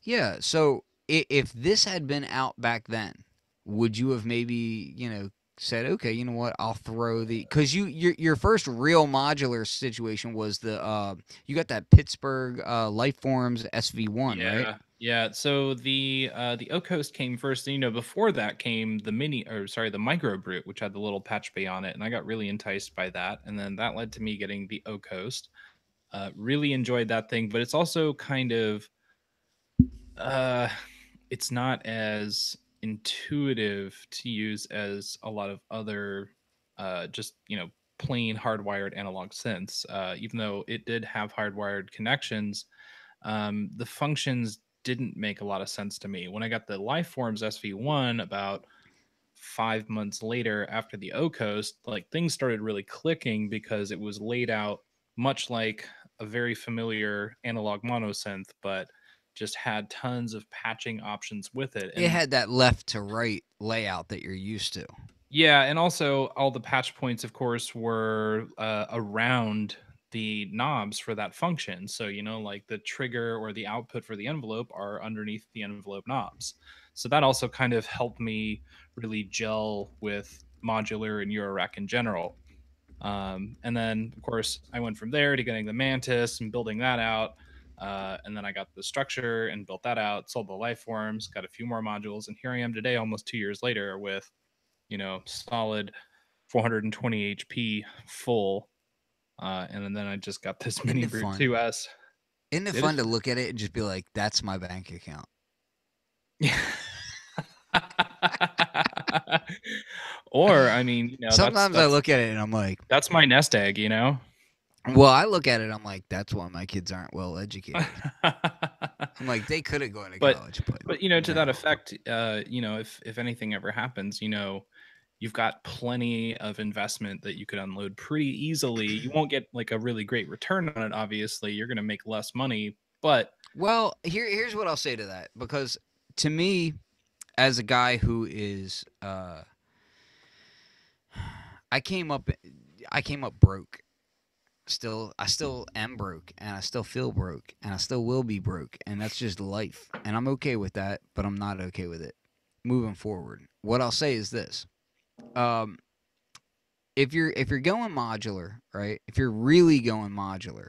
Yeah. So if this had been out back then, would you have maybe said, okay, you know what, I'll throw the because your first real modular situation was the you got that Pittsburgh Lifeforms SV1, right? Yeah. So the O Coast came first, and before that came the the Micro Brute, which had the little patch bay on it, and I got really enticed by that, and then that led to me getting the O Coast. Really enjoyed that thing, but it's also kind of uh, it's not as intuitive to use as a lot of other just plain hardwired analog synths. Even though it did have hardwired connections, the functions didn't make a lot of sense to me. When I got the Lifeforms SV1 about 5 months later after the O Coast, like things started really clicking because it was laid out much like a very familiar analog monosynth, but just had tons of patching options with it. It And had that left to right layout that you're used to. yeah, and also all the patch points, of course, were around the knobs for that function. So, like the trigger or the output for the envelope are underneath the envelope knobs. So that also kind of helped me really gel with modular and Eurorack in general. And then, of course, I went from there to getting the Mantis and building that out. And then I got the structure and built that out, sold the life forms, got a few more modules. And here I am today, almost 2 years later, with solid 420 HP full. And then I just got this Isn't Mini it Brute fun? 2S. Isn't it It is fun to fun. look at it and just be like, that's my bank account? Or I mean, that's Sometimes I look at it and I'm like, that's my nest egg. well, I look at it, I'm like, that's why my kids aren't well educated. I'm like, they could have gone to but college, but to that no. effect, if anything ever happens, you've got plenty of investment that you could unload pretty easily. You won't get like a really great return on it, obviously. You're going to make less money, but Well, here's what I'll say to that, because to me, as a guy who is, I came up, I came up broke. I still am broke, and I still feel broke, and I still will be broke, and that's just life, and I'm okay with that, but I'm not okay with it moving forward. What I'll say is this: um, if you're going modular, right? If you're really going modular,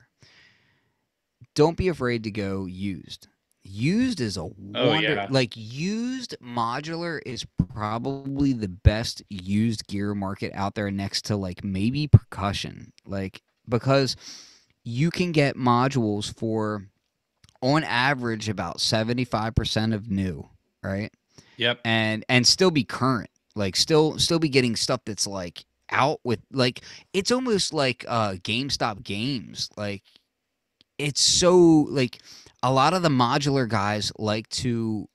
don't be afraid to go used. Used is a oh wonder. yeah. Like used modular is probably the best used gear market out there, next to like maybe percussion. Like because you can get modules for on average about 75% of new, right? Yep. And still be current. Like still be getting stuff that's like out with like it's almost like GameStop games. Like it's so like a lot of the modular guys like to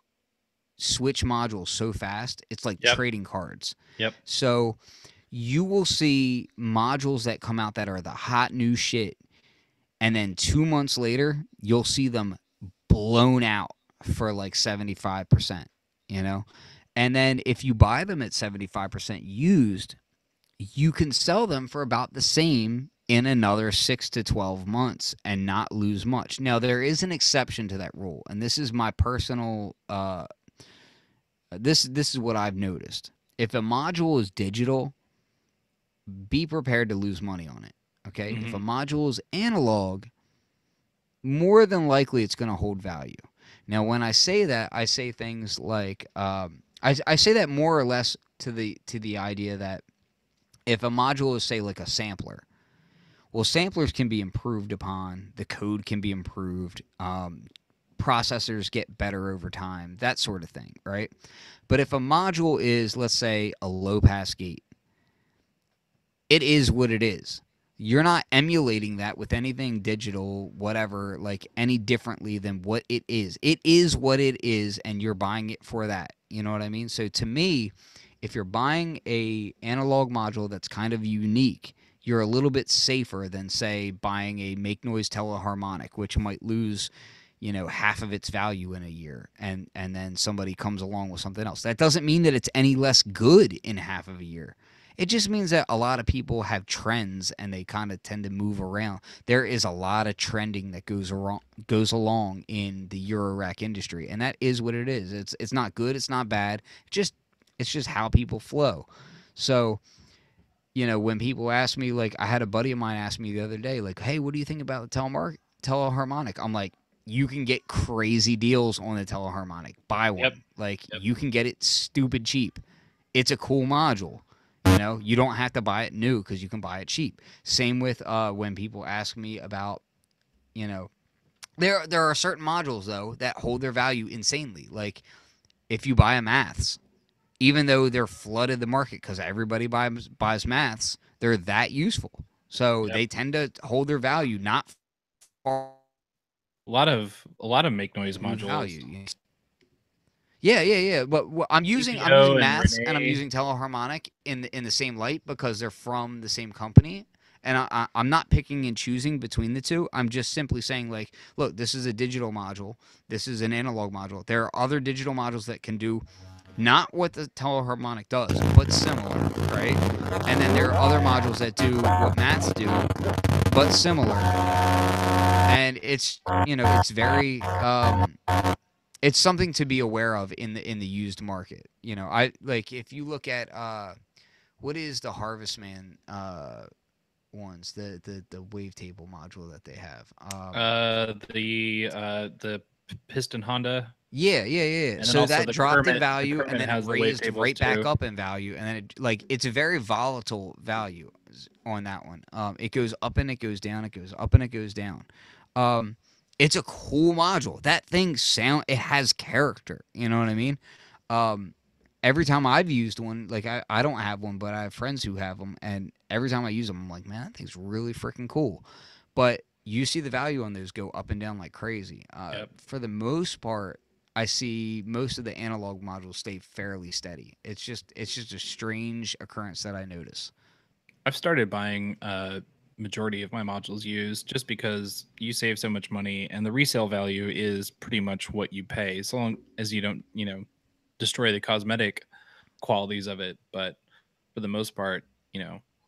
switch modules so fast. It's like Yep. trading cards. Yep. So you will see modules that come out that are the hot new shit, and then 2 months later you'll see them blown out for like 75%, you know? And then if you buy them at 75% used, you can sell them for about the same in another 6 to 12 months and not lose much. Now, there is an exception to that rule, and this is my personal this is what I've noticed. If a module is digital, be prepared to lose money on it. Okay? If a Hmm. module is analog, more than likely it's going to hold value. Now, when I say that, I say things like I say that more or less to the idea that if a module is, say, like a sampler, well, samplers can be improved upon, the code can be improved, processors get better over time, that sort of thing, right? But if a module is, let's say, a low pass gate, it is what it is. You're not emulating that with anything digital, whatever, like any differently than what it is. It is what it is, and you're buying it for that. You know what I mean? So to me, if you're buying a analog module that's kind of unique, you're a little bit safer than, say, buying a make noise teleharmonic, which might lose, half of its value in a year, and then somebody comes along with something else. That doesn't mean that it's any less good in half of a year. It just means that a lot of people have trends and they kind of tend to move around. There is a lot of trending that goes along in the Euro rack industry, and that is what it is. It's not good, it's not bad. It's just how people flow. So, when people ask me, like, I had a buddy of mine ask me the other day, like, "Hey, what do you think about the teleharmonic?" I'm like, "You can get crazy deals on the teleharmonic. Buy Yep. one. Like, Yep. you can get it stupid cheap. It's a cool module. You don't have to buy it new because you can buy it cheap." Same with when people ask me about, you know, there are certain modules though that hold their value insanely. Like if you buy a maths, even though they're flooded the market because everybody buys maths, they're that useful. So Yep. they tend to hold their value, not far A lot of make noise lose modules. value. Yeah, yeah, yeah. But I'm using CPO and maths and I'm Renee. using teleharmonic in the same light because they're from the same company. And I'm not picking and choosing between the two. I'm just simply saying, like, look, this is a digital module. This is an analog module. There are other digital modules that can do not what the teleharmonic does, but similar, right? And then there are other modules that do what maths do, but similar. And it's very it's something to be aware of in the used market. I like if you look at what is the Harvestman ones, the wavetable module that they have. The piston Honda, Yeah, yeah, yeah. and then So also that the dropped in Kermit. The value and Kermit then it has the raised wavetables right back too. up in value, and then it's a very volatile value on that one. It goes up and it goes down. It goes up and it goes down. Um, it's a cool module. That thing it has character. You know what I mean? Um, every time I've used one, like I don't have one, but I have friends who have them, and every time I use them, I'm like, man, that thing's really freaking cool. But you see the value on those go up and down like crazy. Yep. For the most part, I see most of the analog modules stay fairly steady. It's just a strange occurrence that I notice. I've started buying majority of my modules used just because you save so much money and the resale value is pretty much what you pay, so long as you don't, destroy the cosmetic qualities of it. But for the most part,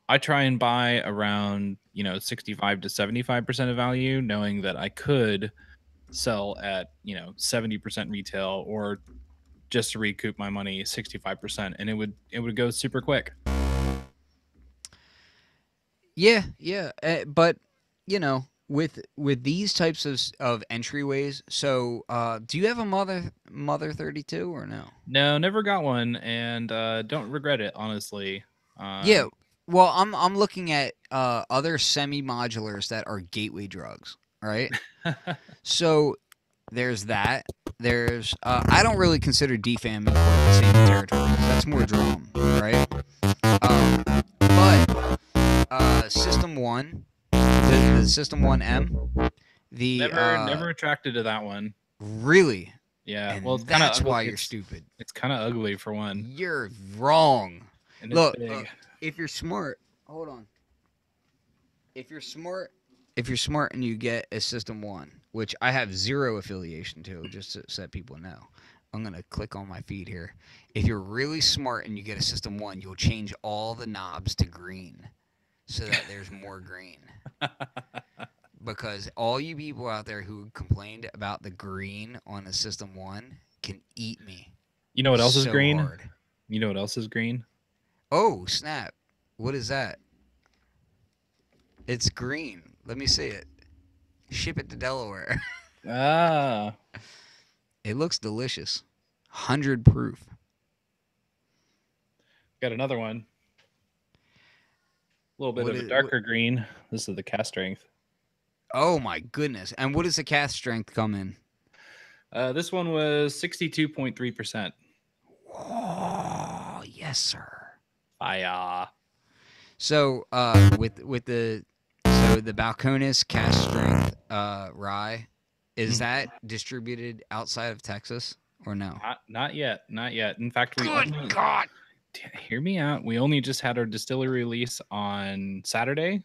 I try and buy around, 65 to 75% of value, knowing that I could sell at, 70% retail, or just to recoup my money 65%, and it would go super quick. Yeah, yeah, but with these types of entryways. So, do you have a mother 32 or no? No, never got one, and don't regret it, honestly. Yeah. Um, Well, I'm looking at other semi-modulars that are gateway drugs, right? So there's that. There's I don't really consider DFAM in quite the same territory 'cause that's more drum, right? Um, but System One, the System One M, the never attracted to that one. really, Yeah, well, and it's kind of that's ugly. why you're It's stupid. it's kind of ugly for one, You're wrong. and it's Look, big. if you're smart, hold on. If you're smart, if you're smart and you get a System One, which I have zero affiliation to, just to let people know, I'm gonna click on my feed here. If you're really smart and you get a System 1, you'll change all the knobs to green so that there's more green. Because all you people out there who complained about the green on a System 1 can eat me You know what else is so green? hard. You know what else is green? Oh, snap. What is that? It's green. Let me see it. Ship it to Delaware. Ah, It looks delicious. 100 proof. got another one. A little bit What of a is what? darker green. This is the cast strength. Oh my goodness. And what does the cast strength come in? This one was 62.3%. Oh, yes, sir. Fire. So, with the Balcones cast strength rye, is Mhm. that distributed outside of Texas or no? Not yet. Not yet. In fact, we Good only God. hear me out. We only just had our distillery release on Saturday,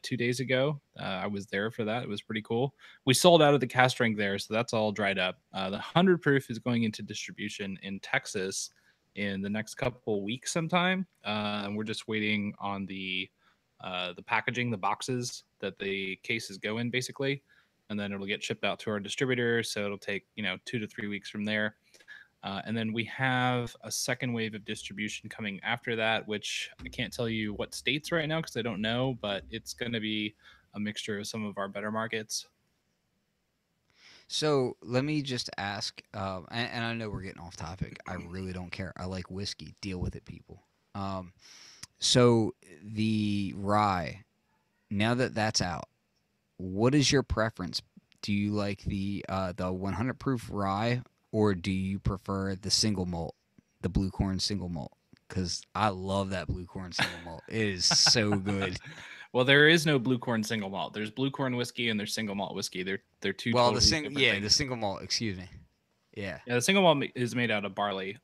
2 days ago. I was there for that. It was pretty cool. We sold out of the cast strength there, so that's all dried up. The 100 proof is going into distribution in Texas in the next couple weeks sometime. And we're just waiting on the packaging, the boxes that the cases go in, basically, and then it'll get shipped out to our distributor. So it'll take 2 to 3 weeks from there. And then we have a second wave of distribution coming after that, which I can't tell you what states right now because I don't know, but it's going to be a mixture of some of our better markets. So let me just ask, and I know we're getting off topic. I really don't care. I like whiskey. Deal with it, people. Um, so the rye, now that that's out, what is your preference? Do you like the 100 proof rye, or do you prefer the single malt, the blue corn single malt? Because I love that blue corn single malt. It is so good. Well, there is no blue corn single malt. There's blue corn whiskey and there's single malt whiskey. They're two Well, totally different the things. single malt. Excuse me. Yeah. Yeah, the single malt is made out of barley.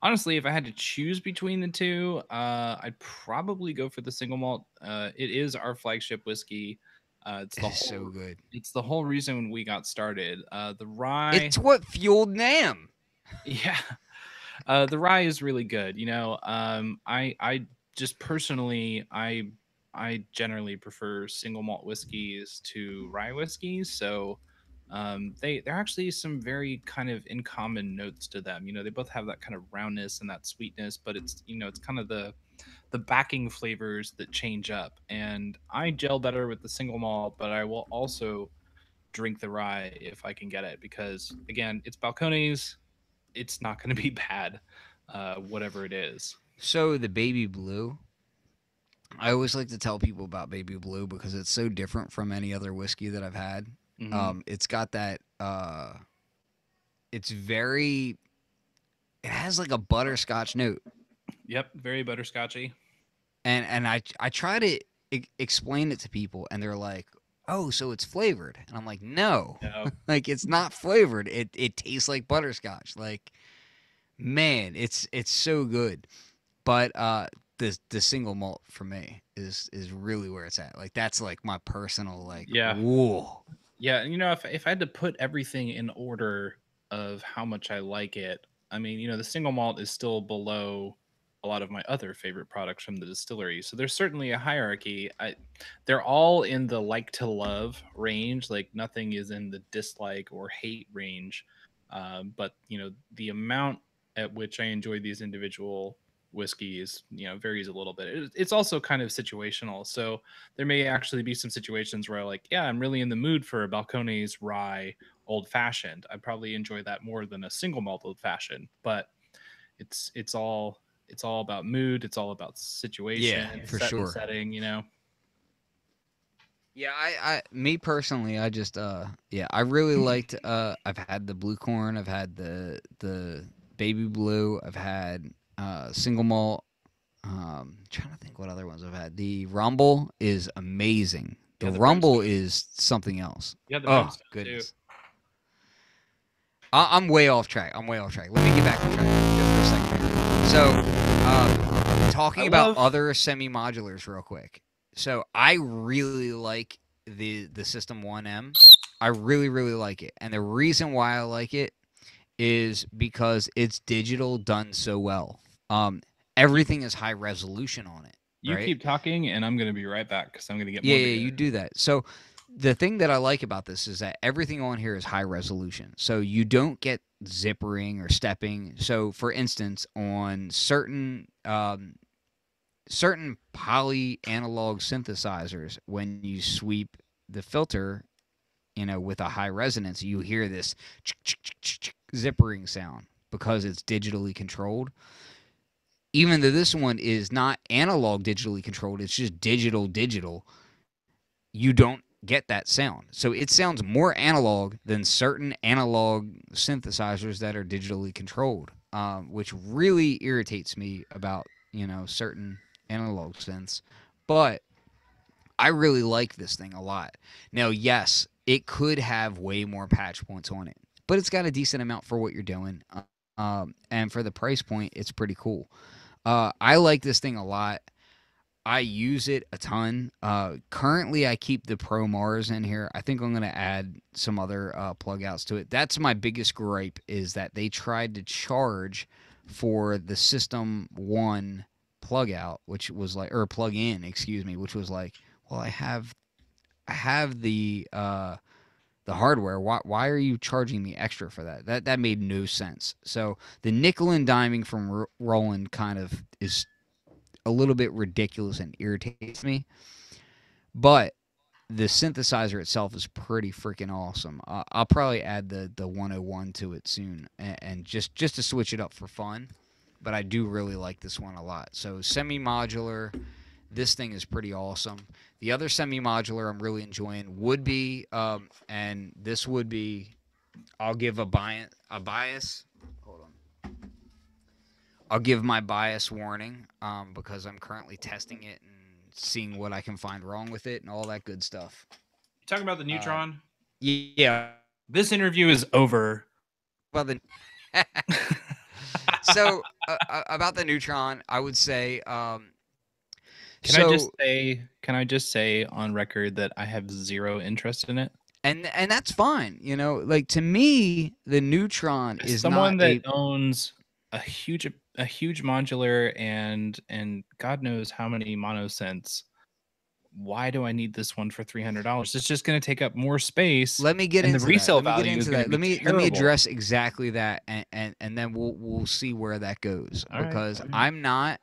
Honestly, if I had to choose between the two, I'd probably go for the single malt. It is our flagship whiskey. It's It the is so whole good. it's the whole reason we got started. The rye, It's what fueled Nam. yeah, the rye is really good. I just personally I generally prefer single malt whiskeys to rye whiskeys. So they're actually some very kind of in common notes to them. They both have that kind of roundness and that sweetness, but it's kind of the backing flavors that change up. And I gel better with the single malt, but I will also drink the rye if I can get it because again, it's Balcones. It's not going to be bad, whatever it is. So the baby blue. I always like to tell people about baby blue because it's so different from any other whiskey that I've had. Hmm. It's got that. It's very. It has like a butterscotch note, Yep, very butterscotchy. and I try to explain it to people, and they're like, "Oh, so it's flavored," and I'm like, "No, No, like it's not flavored. It tastes like butterscotch. Like, man, it's so good." But the single malt for me is really where it's at. Like that's like my personal like yeah, whoa. yeah. If I had to put everything in order of how much I like it, I mean, the single malt is still below a lot of my other favorite products from the distillery. So there's certainly a hierarchy. They're all in the like to love range. Like nothing is in the dislike or hate range. But the amount at which I enjoy these individual whiskeys, varies a little bit. It's also kind of situational. So there may actually be some situations where like, yeah, I'm really in the mood for a Balcones rye old fashioned. I probably enjoy that more than a single malt old fashioned. But it's all about mood. It's all about Yeah, situation, for set and sure. setting. Yeah, me personally, I just yeah, I really liked I've had the blue corn, I've had the baby blue, I've had single malt. Trying to think what other ones I've had. The Rumble is amazing. The Yeah, the Rumble brimstone. is something else. Yeah, the Oh brimstone too. goodness. I'm way off track. I'm way off track. Let me get back on track just for a second here. So, I talking about love. other semi-modulars real quick. So I really like the System 1M. I really like it, and the reason why I like it is because it's digital done so well. Um, Everything is high resolution on it, You right? keep talking, and I'm gonna be right back because I'm gonna get Yeah, more yeah, beer. you do that. So the thing that I like about this is that everything on here is high resolution. So you don't get zippering or stepping. So for instance, on certain poly analog synthesizers, when you sweep the filter, with a high resonance, you hear this zippering sound because it's digitally controlled. Even though this one is not analog digitally controlled, it's just digital, you don't get that sound. So it sounds more analog than certain analog synthesizers that are digitally controlled, which really irritates me about certain analog synths. But I really like this thing a lot. Now, yes, it could have way more patch points on it, but it's got a decent amount for what you're doing. And for the price point, it's pretty cool. I like this thing a lot. I use it a ton. Currently, I keep the Pro Mars in here. I think I'm going to add some other plug outs to it. That's my biggest gripe is that they tried to charge for the System 1 plug out, which was like, or plug in, excuse me, which was like, well, I have the hardware. Why are you charging me extra for that? That made no sense. So the nickel and diming from Roland kind of is a little bit ridiculous and irritates me. But the synthesizer itself is pretty freaking awesome. I'll probably add the 101 to it soon, and just to switch it up for fun. But I do really like this one a lot. So semi-modular, this thing is pretty awesome. The other semi-modular I'm really enjoying would be, and this would be, I'll give a bias. Hold on. I'll give my bias warning because I'm currently testing it and seeing what I can find wrong with it and all that good stuff. You talking about the Neutron? Yeah. This interview is over. Well, the so about the Neutron, I would say. Can I just say on record that I have zero interest in it? And that's fine. Like to me, the Neutron As is not someone a. that owns a huge modular and God knows how many mono synths, why do I need this one for $300? It's just going to take up more space. Let me get and the into that. resale Let me get value is into going that. to be Let me terrible. address exactly that, and then we'll see where that goes. All right, Because go ahead. I'm not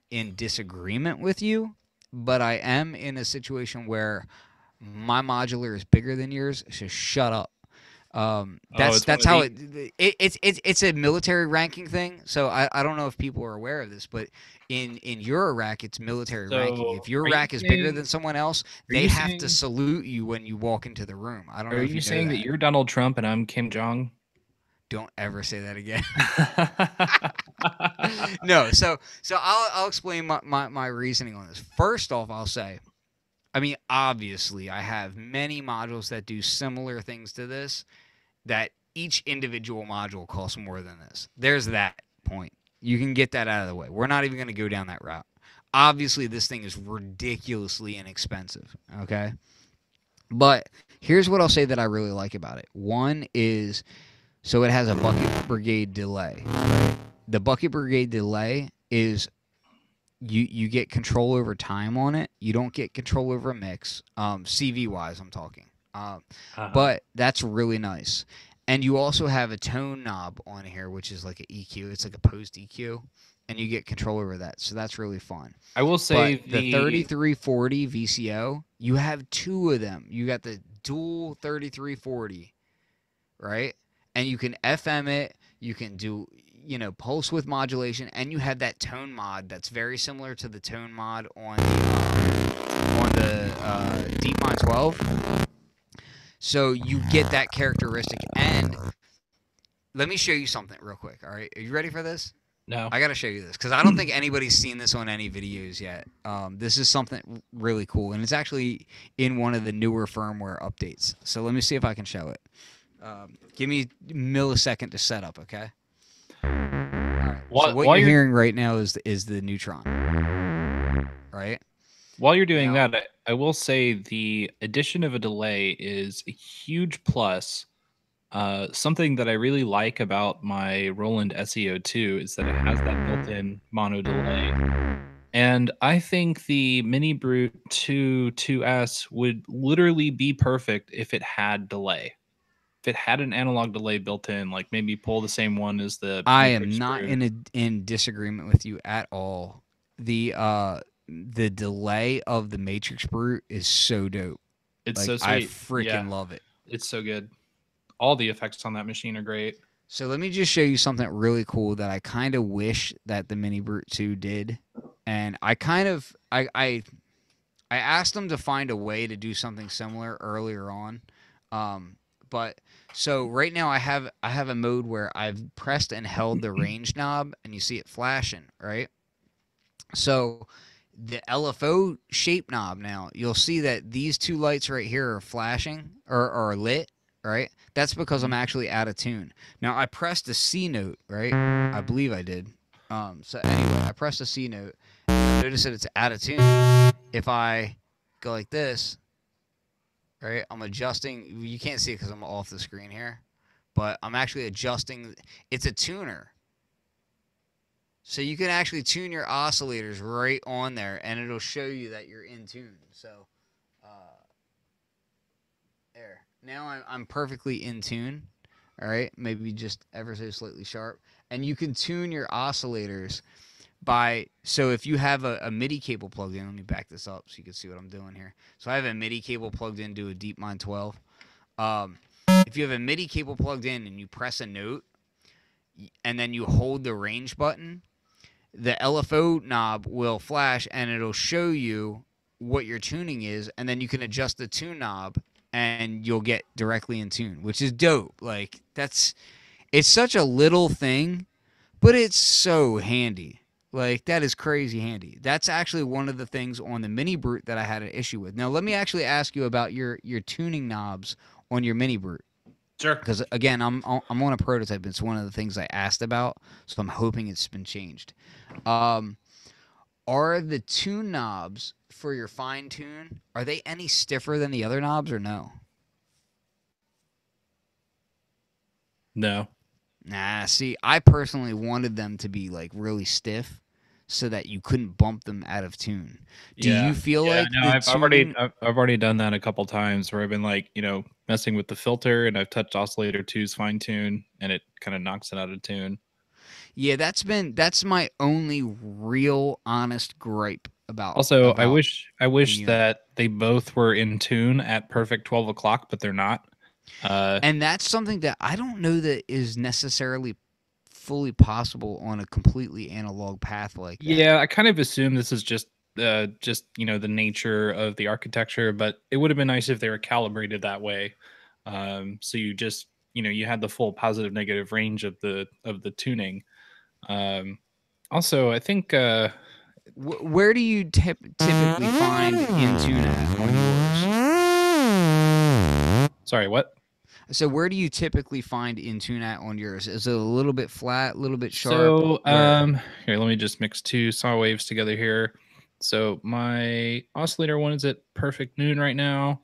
in disagreement with you, but I am in a situation where my modular is bigger than yours. So shut up. That's how it's a military ranking thing. So I don't know if people are aware of this, but in your rack it's military ranking. If your rack is bigger than someone else, they have to salute you when you walk into the room. I don't know Are if you you know saying that you're Donald Trump and I'm Kim Jong? Don't ever say that again. No, so I'll explain my reasoning on this. First off, I'll say, I mean, obviously, I have many modules that do similar things to this, that each individual module costs more than this. There's that point. You can get that out of the way. We're not even going to go down that route. Obviously, this thing is ridiculously inexpensive, okay? But here's what I'll say that I really like about it. One is, so it has a bucket brigade delay. Right? The bucket brigade delay is you get control over time on it. You don't get control over a mix. CV wise, I'm talking. But that's really nice. And you also have a tone knob on here, which is like an EQ. It's like a post EQ, and you get control over that. So that's really fun. I will say But the 3340 VCO, you have two of them. You got the dual 3340, right? And you can FM it. You can do pulse width modulation, and you have that tone mod that's very similar to the tone mod on the DeepMind 12. So you get that characteristic. And let me show you something real quick. All right, are you ready for this? No. I got to show you this because I don't think anybody's seen this on any videos yet. This is something really cool, and it's actually in one of the newer firmware updates. So let me see if I can show it. Give me a millisecond to set up, okay? All right. So what you're hearing right now is the Neutron, right? While you're doing that, I will say the addition of a delay is a huge plus Something that I really like about my Roland SEO2 is that it has that built-in mono delay. And I think the MiniBrute 2 2S would literally be perfect if it had delay. If it had an analog delay built in, like maybe pull the same one as the I am Matrix not Brute. in disagreement with you at all. The delay of the Matrix Brute is so dope. It's Like so I sweet. Yeah, freaking love it. it's so good. All the effects on that machine are great. So let me just show you something really cool that I kind of wish that the Mini Brute 2 did. And I kind of I asked them to find a way to do something similar earlier on. Um, but so right now I have a mode where I've pressed and held the range knob and you see it flashing, right? So the LFO shape knob now, you'll see that these two lights right here are flashing or are lit, right? That's because I'm Mhm. actually out of tune. Now I pressed a C note, right? I believe I did. So anyway, I pressed a C note. And notice that it's out of tune. If I go like this, right? I'm adjusting. You can't see it because I'm off the screen here, but I'm actually adjusting. It's a tuner. So you can actually tune your oscillators right on there, and it'll show you that you're in tune. So, uh, there. Now I'm perfectly in tune. All right, maybe just ever so slightly sharp, and you can tune your oscillators by. So if you have a MIDI cable plugged in, let me back this up so you can see what I'm doing here. So I have a MIDI cable plugged into a DeepMind 12. Um, if you have a MIDI cable plugged in and you press a note, and then you hold the range button, the LFO knob will flash and it'll show you what your tuning is, and then you can adjust the tune knob and you'll get directly in tune, which is dope. Like it's such a little thing, but it's so handy. Like that is crazy handy. That's actually one of the things on the Mini Brute that I had an issue with. Now let me actually ask you about your tuning knobs on your Mini Brute. Sure. Because again, I'm on a prototype. It's one of the things I asked about, so I'm hoping it's been changed. Um, are the tune knobs for your fine tune, are they any stiffer than the other knobs or no? No. Nah, see, I personally wanted them to be like really stiff so that you couldn't bump them out of tune. Do Yeah. you feel Yeah. like No, the tuning I've already done that a couple times where I've been like, messing with the filter and I've touched oscillator two's fine tune and it kind of knocks it out of tune. Yeah, that's my only real honest gripe Also, about I the wish unit. that they both were in tune at perfect 12 o'clock, but they're not. Uh, And that's something that I don't know that is necessarily fully possible on a completely analog path like that. yeah, I kind of assume this is just the nature of the architecture, but it would have been nice if they were calibrated that way. So you just you had the full positive negative range of the tuning. Um, Also, I think Where do you typically find Intune at on yours? sorry, what? So where do you typically find Intune at on yours? Is it a little bit flat, a little bit sharp? So Where? here, let me just mix two saw waves together here. So my oscillator one is at perfect noon right now.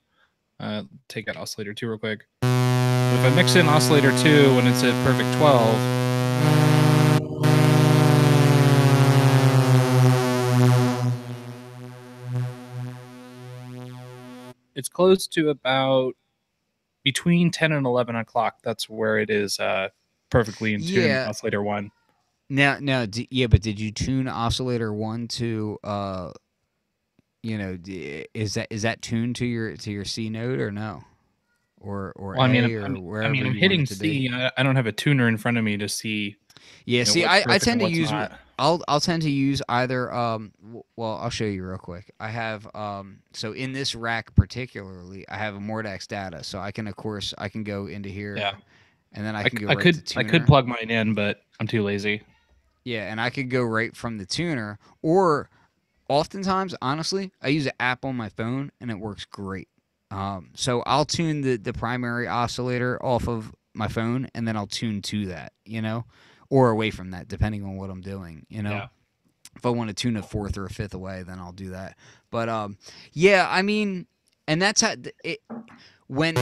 Take out oscillator two real quick. If I mix in oscillator two when it's at perfect 12, it's close to about between 10 and 11 o'clock. That's where it is perfectly in tune, Yeah. oscillator one. Now, yeah, but did you tune oscillator one to is that tuned to your C note or no? Or Well, I mean, A or wherever I'm you want it hitting to be? C. I don't have a tuner in front of me to see, Yeah, see, what's I perfect and tend to what's use not. I'll tend to use either well, I'll show you real quick. I have so in this rack particularly, I have a Mordax data, so I can of course I can go into here Yeah, and then I can go right to I could tuner. plug mine in, but I'm too lazy. Yeah, and I could go right from the tuner or oftentimes, honestly, I use an app on my phone and it works great. So I'll tune the primary oscillator off of my phone and then I'll tune to that, or away from that, depending on what I'm doing. Yeah. If I want to tune a fourth or a fifth away, then I'll do that. But yeah, I mean, and that's how it. when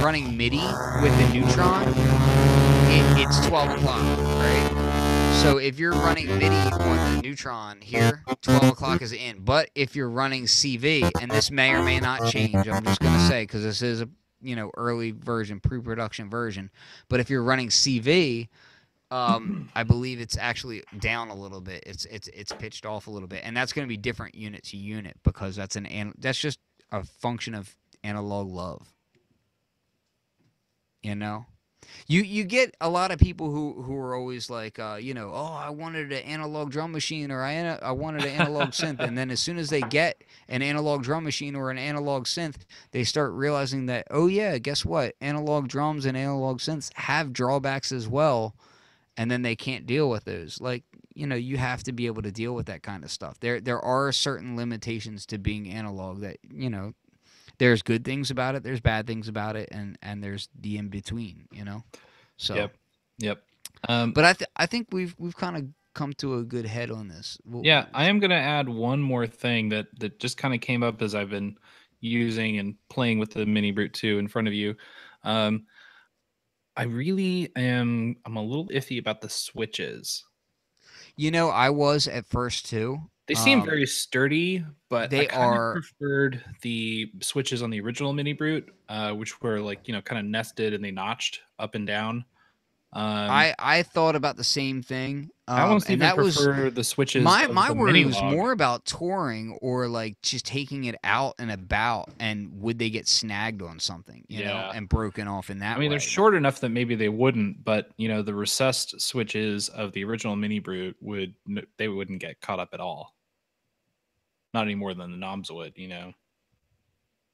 running MIDI with the neutron, it's 12 o'clock, right? So if you're running MIDI on the neutron here, 12 o'clock is in. But if you're running CV, and this may or may not change, I'm just gonna say because this is a early version, pre-production version. But if you're running CV, I believe it's actually down a little bit. It's pitched off a little bit, and that's going to be different unit to unit because that's just a function of analog love. You know, you get a lot of people who are always like, oh, I wanted an analog drum machine or I wanted an analog synth, and then as soon as they get an analog drum machine or an analog synth, they start realizing that, oh yeah, guess what? Analog drums and analog synths have drawbacks as well, and then they can't deal with those. Like, you have to be able to deal with that kind of stuff. There are certain limitations to being analog that, there's good things about it, there's bad things about it, and there's the in between. So Yep. but I think we've kind of come to a good head on this. Yeah, I am going to add one more thing that just kind of came up as I've been using and playing with the MiniBrute 2 in front of you. I really I'm a little iffy about the switches. I was at first too. They seem very sturdy, but I They kind of are. preferred the switches on the original MiniBrute, which were like, kind of nested and they notched up and down. I thought about the same thing. I almost and even that was prefer the switches my of my the worry was Minilog. more about touring or like just taking it out and about, and would they get snagged on something, and broken off in that I mean, way. they're short enough that maybe they wouldn't, but the recessed switches of the original MiniBrute wouldn't get caught up at all. Not any more than the knobs would,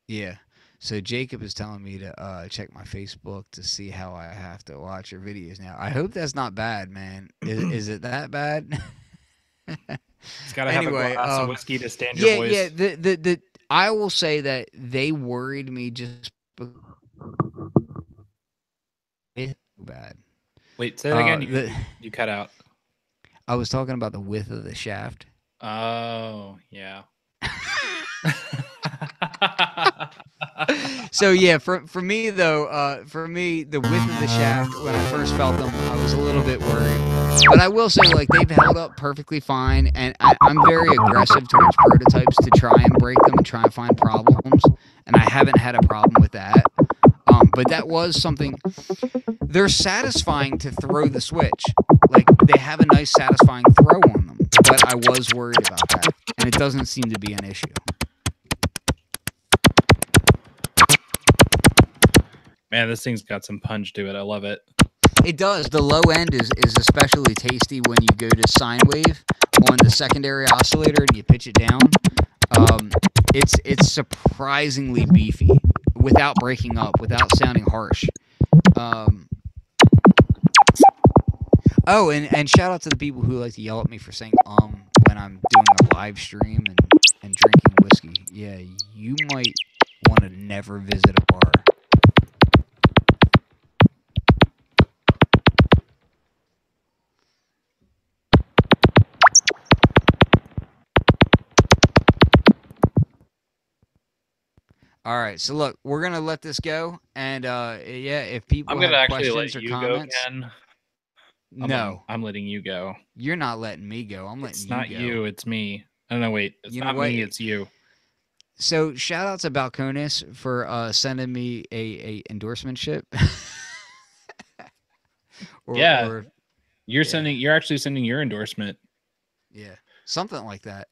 Yeah. So Jacob is telling me to check my Facebook to see how I have to watch your videos now. I hope that's not bad, man. Is it that bad? It's got to have a glass of whiskey to stand your voice. Yeah. The I will say that they worried me just bad. Wait, say that again. You cut out. I was talking about the width of the shaft. Oh, yeah. So yeah, for me though, the width of the shaft when I first felt them, I was a little bit worried. But I will say, like, they've held up perfectly fine, and I'm very aggressive towards prototypes to try and break them and try and find problems, and I haven't had a problem with that. But that was something. They're satisfying to throw the switch. Like, they have a nice satisfying throw on them. But I was worried about that, and it doesn't seem to be an issue. Man, this thing's got some punch to it. I love it. It does. The low end is especially tasty when you go to sine wave on the secondary oscillator and you pitch it down. It's surprisingly beefy without breaking up, without sounding harsh. Oh, and shout out to the people who like to yell at me for saying when I'm doing a live stream and drinking whiskey. Yeah, you might want to never visit a bar. All right, so look, we're gonna let this go, and if people have questions or comments, no, I'm letting you go. You're not letting me go. I'm letting you go. It's not you, it's me. Oh no, wait, it's not me, it's you. So shout out to Balcones for sending me a endorsement ship. You're actually sending your endorsement. Yeah, something like that.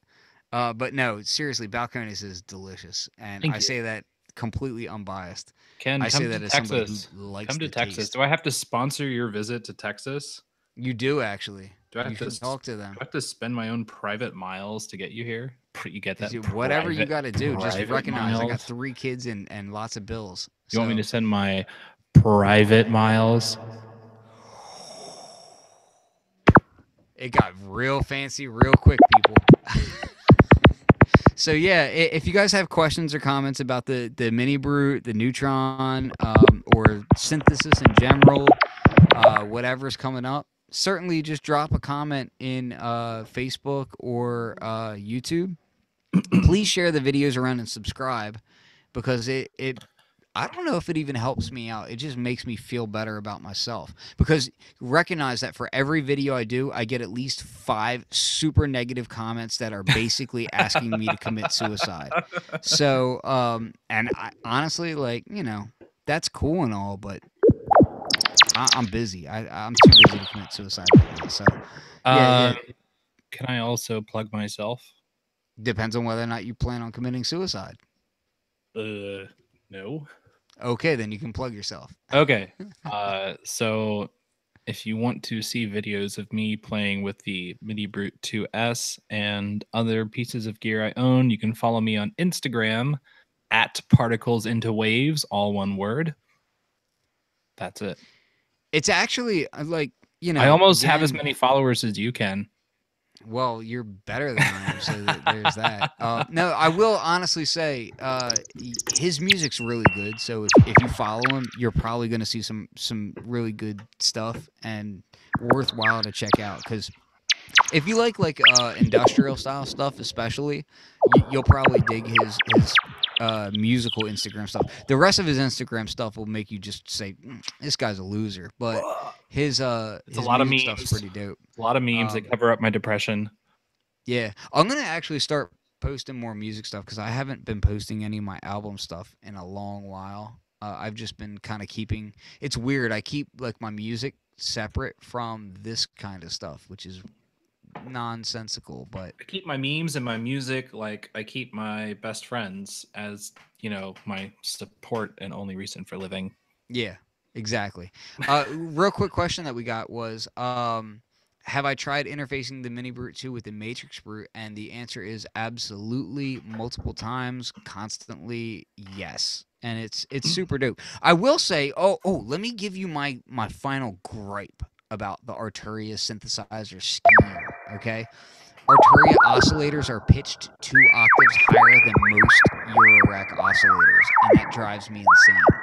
But no, seriously, Balcones is delicious, and I say that completely unbiased. Ken, I say that as somebody who likes come to Texas. Taste. Do I have to sponsor your visit to Texas? You do, actually. Do I have to talk to them? Do I have to spend my own private miles to get you here? You get that? Whatever you got to do, just recognize miles. I got 3 kids and lots of bills. You want me to send my private miles? It got real fancy real quick, people. So yeah, if you guys have questions or comments about the MiniBrute, the Neutron, or synthesis in general, whatever's coming up, certainly just drop a comment in Facebook or YouTube. Please share the videos around and subscribe, because it I don't know if it even helps me out. It just makes me feel better about myself because recognize that for every video I do, I get at least 5 super negative comments that are basically asking me to commit suicide. So, and I honestly, like, that's cool and all, but I'm busy. I'm too busy to commit suicide right now. So, yeah, Um, yeah. can I also plug myself? Depends on whether or not you plan on committing suicide. No. Okay, then you can plug yourself. Okay. So if you want to see videos of me playing with the MiniBrute 2S and other pieces of gear I own, you can follow me on Instagram at particles into waves, all one word. That's it. It's actually like, I almost have as again, many followers as you can. well, you're better than I am, so there's that. No, I will honestly say his music's really good. So if you follow him, you're probably going to see some really good stuff and worthwhile to check out. Because if you like industrial style stuff, especially, you'll probably dig his musical Instagram stuff. The rest of his Instagram stuff will make you just say, "This guy's a loser," but It's a his lot of music stuff's memes. pretty dope. A lot of memes that Um, cover up my depression. yeah, I'm gonna actually start posting more music stuff because I haven't been posting any of my album stuff in a long while. I've just been kind of keeping. It's weird. I keep like my music separate from this kind of stuff, which is nonsensical. But I keep my memes and my music like I keep my best friends as, my support and only reason for living. yeah, exactly. Real quick question that we got was, have I tried interfacing the MiniBrute 2 with the Matrix Brute? And the answer is absolutely, multiple times, constantly, yes. And it's super dope. I will say, let me give you my final gripe about the Arturia synthesizer scheme. Okay, Arturia oscillators are pitched 2 octaves higher than most Eurorack oscillators, and that drives me insane.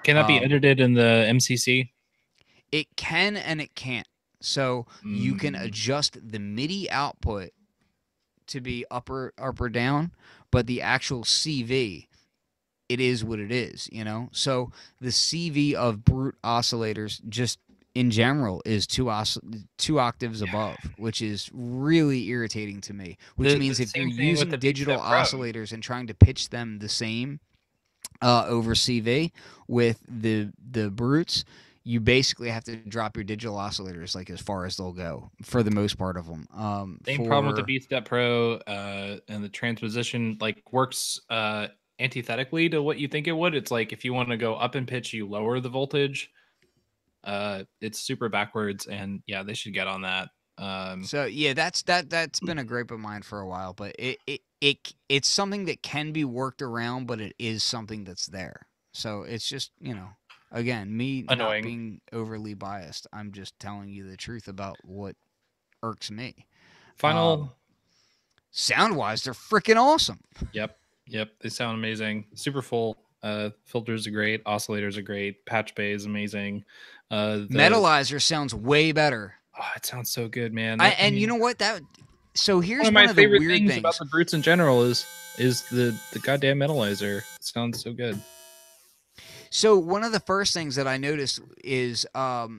Can that be Um, edited in the MCC? It can and it can't. So you can Mm. adjust the MIDI output to be up or down, but the actual CV, it is what it is. So the CV of brute oscillators just in general is 2 octaves Yeah. above, which is really irritating to me. Which The means if you're same thing with using the Beat digital Step Pro. oscillators and trying to pitch them the same over CV with the brutes, you basically have to drop your digital oscillators like as far as they'll go for the most part of them. Same problem with the Beat Step Pro, and the transposition like works antithetically to what you think it would. It's like if you want to go up in pitch, you lower the voltage. It's super backwards, and yeah, they should get on that. So yeah, that's been a gripe of mine for a while, but it's something that can be worked around, but it is something that's there. So it's just again, me not Annoying. being overly biased. I'm just telling you the truth about what irks me. Final. Sound wise, they're freaking awesome. Yep. They sound amazing. Super full. Filters are great. Oscillators are great. Patch bay is amazing. Metalizer sounds way better. It sounds so good, man. And you know what? So One here's of my one of the favorite weird things about things. the brutes in general is the goddamn metalizer. It sounds so good. So one of the first things that I noticed is I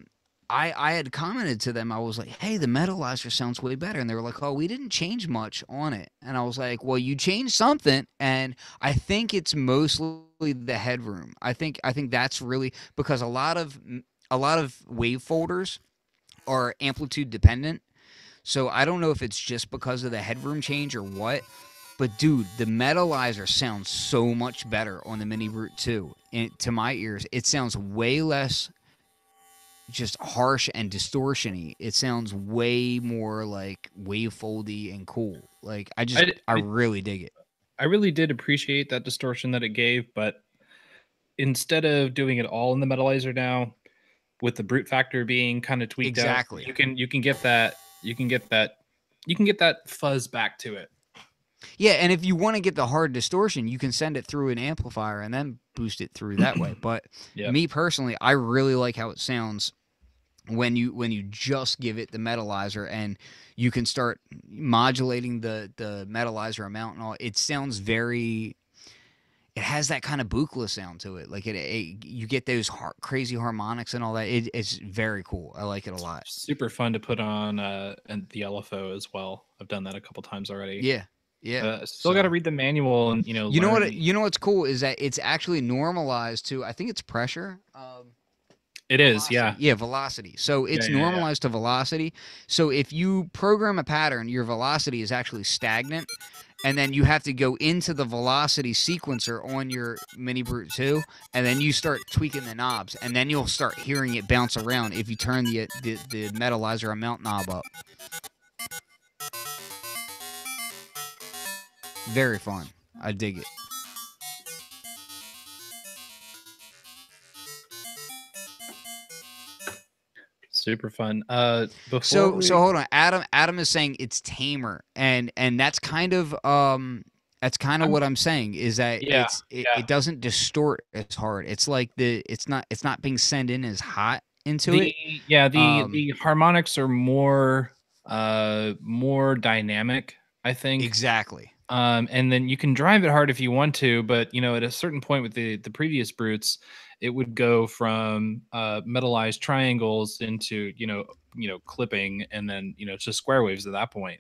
had commented to them. I was like, "Hey, the metalizer sounds way better," and they were like, "Oh, we didn't change much on it." And I was like, "Well, you changed something," and I think it's mostly the headroom. I think that's really because a lot of wave folders are amplitude dependent. So I don't know if it's just because of the headroom change or what. But dude, the metalizer sounds so much better on the MiniBrute 2. And to my ears, it sounds way less just harsh and distortiony. It sounds way more like wavefoldy and cool. Like I, I I really dig it. I really did appreciate that distortion that it gave, but instead of doing it all in the metalizer now, with the brute factor being kind of tweaked out, Exactly. you can get that fuzz back to it. Yeah, and if you want to get the hard distortion, you can send it through an amplifier and then boost it through that way. But Yep. me personally, I really like how it sounds when you just give it the metalizer and you can start modulating the metalizer amount and all. It sounds very it has that kind of buchla sound to it. Like you get those crazy harmonics and all that. It's very cool. I like it a lot. Super fun to put on and the LFO as well. I've done that a couple times already. Yeah, yeah. Still got to So read the manual and you know what? learn. You know what's cool is that it's actually normalized to. I think it's pressure. It is, Velocity. yeah. Yeah, velocity. So Yeah, it's yeah, yeah. normalized to velocity. So if you program a pattern, your velocity is actually stagnant. And then you have to go into the velocity sequencer on your MiniBrute 2, and then you start tweaking the knobs, and then you'll start hearing it bounce around if you turn the metalizer amount knob up. Very fun. I dig it. Super fun. Before So we hold on. Adam is saying it's tamer, and that's kind of I'm what I'm saying is that yeah, yeah. it doesn't distort as hard. It's like it's not being sent in as hot into The it. yeah, Um the harmonics are more dynamic, I think. exactly. And then you can drive it hard if you want to, but at a certain point with the previous brutes, it would go from metallized triangles into clipping, and then just square waves at that point.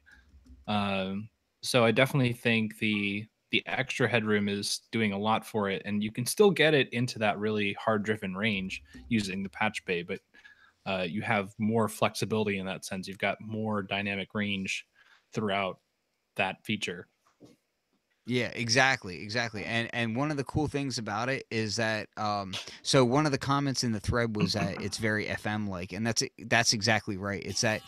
Um, so I definitely think the extra headroom is doing a lot for it, and you can still get it into that really hard driven range using the patch bay, but you have more flexibility in that sense. You've got more dynamic range throughout that feature. Yeah, exactly. And one of the cool things about it is that so one of the comments in the thread was that it's very FM like, and that's exactly right. It's that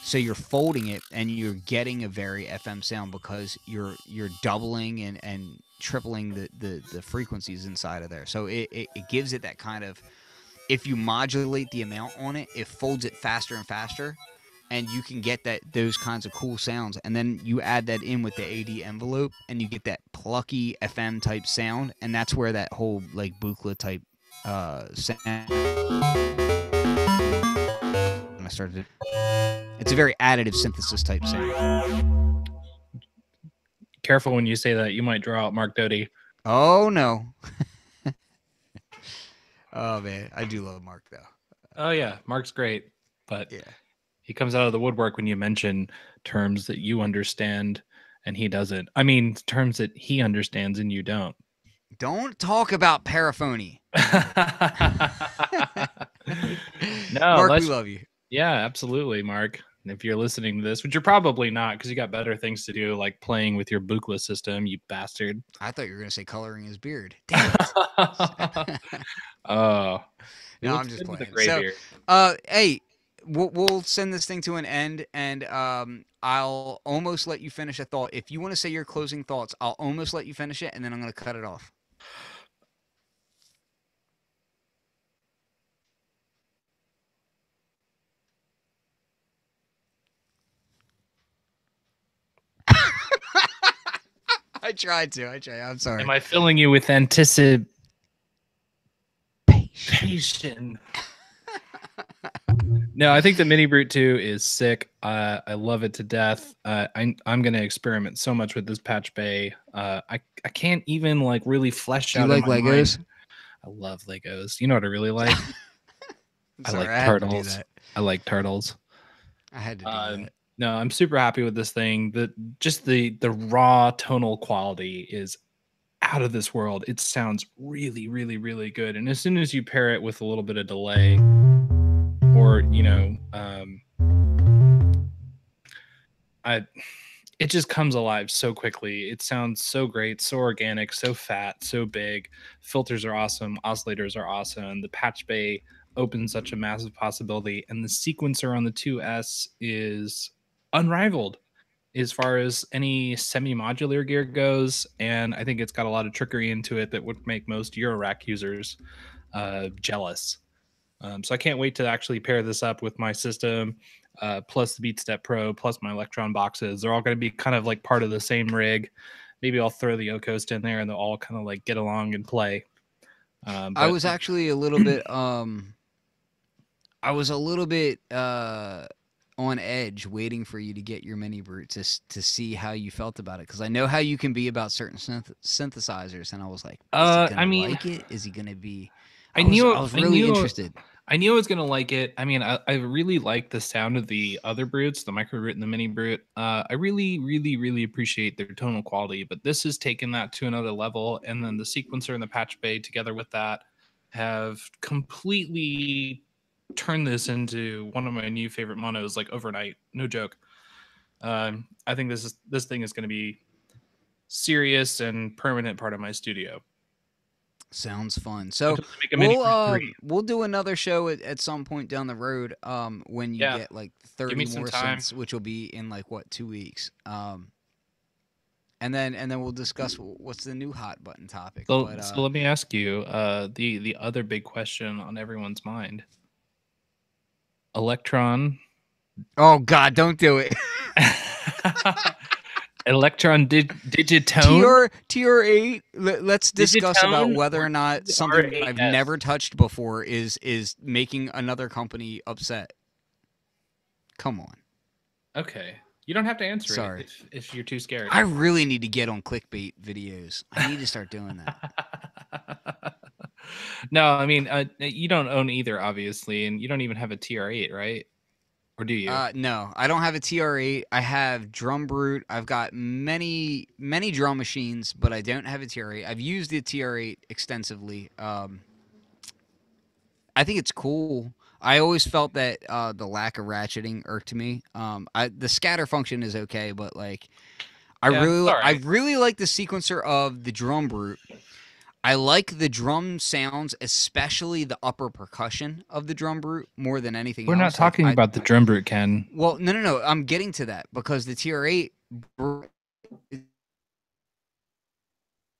so you're folding it and you're getting a very FM sound because you're doubling and tripling the frequencies inside of there. So it gives it that kind of, if you modulate the amount on it, it folds it faster and faster, and you can get those kinds of cool sounds. And then you add that in with the AD envelope, and you get that plucky FM type sound, and that's where that whole like buchla type sound. When I started, it's a very additive synthesis type sound. Careful when you say that; you might draw out Mark Doty. Oh no. Oh man, I do love Mark though. Oh yeah, Mark's great, but Yeah. he comes out of the woodwork when you mention terms that you understand and he doesn't. I mean, terms that he understands and you don't. Don't talk about paraphony. No, Mark, we let's. love you. Yeah, absolutely, Mark. And if you're listening to this, which you're probably not, because you got better things to do, like playing with your Buchla system, you bastard. I thought you were gonna say coloring his beard. Damn it. Oh, he No, looks I'm just good with a playing. gray So, beard. hey, we'll send this thing to an end, and I'll almost let you finish a thought. If you want to say your closing thoughts, I'll almost let you finish it, and then I'm gonna cut it off. I tried to. I tried. I'm sorry. Am I filling you with anticipation? No, I think the MiniBrute 2 is sick. I love it to death. I'm going to experiment so much with this patch bay. I can't even like really flesh Do you out in like my mind. Legos? I love Legos. You know what I really like? I'm I sorry. like I had to do turtles. that. I like turtles. I had to do that. No, I'm super happy with this thing. The raw tonal quality is out of this world. It sounds really, really, really good. And as soon as you pair it with a little bit of delay, or it just comes alive so quickly. It sounds so great, so organic, so fat, so big. Filters are awesome. Oscillators are awesome. The patch bay opens such a massive possibility, and the sequencer on the 2S is unrivaled as far as any semi-modular gear goes, and I think it's got a lot of trickery into it that would make most Eurorack users jealous. So I can't wait to actually pair this up with my system, plus the BeatStep Pro, plus my Electron boxes. They're all going to be kind of like part of the same rig. Maybe I'll throw the O-Coast in there, and they'll all kind of like get along and play. I But was actually a little bit. I was a little bit on edge waiting for you to get your MiniBrute to see how you felt about it, because I know how you can be about certain synthesizers, and I was like, is he I gonna mean, like it? Is he gonna be? I I knew, was I really knew, interested. I knew I was gonna like it. I mean, I really like the sound of the other brutes, the MicroBrute and the MiniBrute. I really, really, really appreciate their tonal quality, but this has taken that to another level. And then the sequencer and the patch bay together with that have completely turned this into one of my new favorite monos, like overnight. No joke. I think this thing is going to be serious and permanent part of my studio. Sounds fun. So Until they make a MiniBrute 3. we'll do another show at some point down the road. When you Yeah, get like give me 30 some more time. cents, which will be in like what, 2 weeks. And then we'll discuss what's the new hot button topic. So let me ask you, the other big question on everyone's mind. Electron. Oh God, don't do it. Electron Digitone. TR8. Let's discuss about Digitone whether or not something that I've R8S? never touched before is making another company upset. Come on. Okay, you don't have to answer Sorry. it if you're too scared. I really need to get on clickbait videos. I need to start doing that. No, I mean, you don't own either, obviously, and you don't even have a TR8, right? Or do you? No, I don't have a TR8. I have DrumBrute. I've got many drum machines, but I don't have a TR8. I've used the TR8 extensively. I think it's cool. I always felt that the lack of ratcheting irked me. The scatter function is okay, but like I really like the sequencer of the DrumBrute. I like the drum sounds, especially the upper percussion of the DrumBrute more than anything else. We're not talking about the DrumBrute, Ken. Well, no. I'm getting to that because the TR8,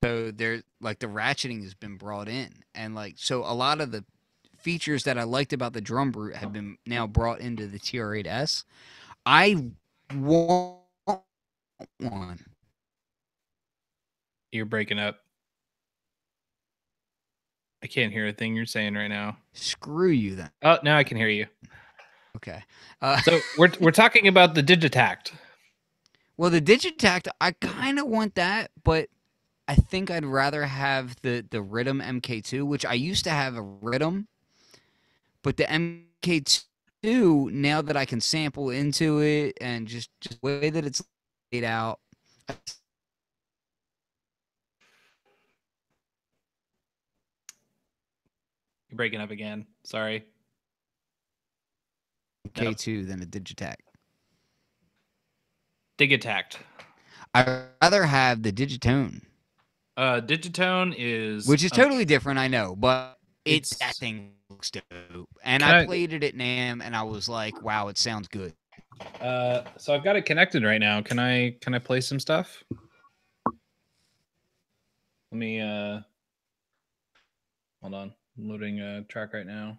so there's like the ratcheting has been brought in, and like so a lot of the features that I liked about the DrumBrute have been now brought into the TR8S. I want one. You're breaking up. I can't hear a thing you're saying right now. Screw you then. Oh, now I can hear you. Okay. So we're talking about the Digitact. Well, the Digitact, I kind of want that, but I think I'd rather have the Rhythm MK2, which I used to have a Rhythm, but the MK2, now that I can sample into it and just the way that it's laid out. You're breaking up again. Sorry. MK2 than a Digitact. Digitact. I'd rather have the Digitone. Digitone is... Which is totally different, I know, but that thing looks dope. And I played it at NAMM, and I was like, wow, it sounds good. So I've got it connected right now. Can I play some stuff? Let me... Hold on. I'm loading a track right now.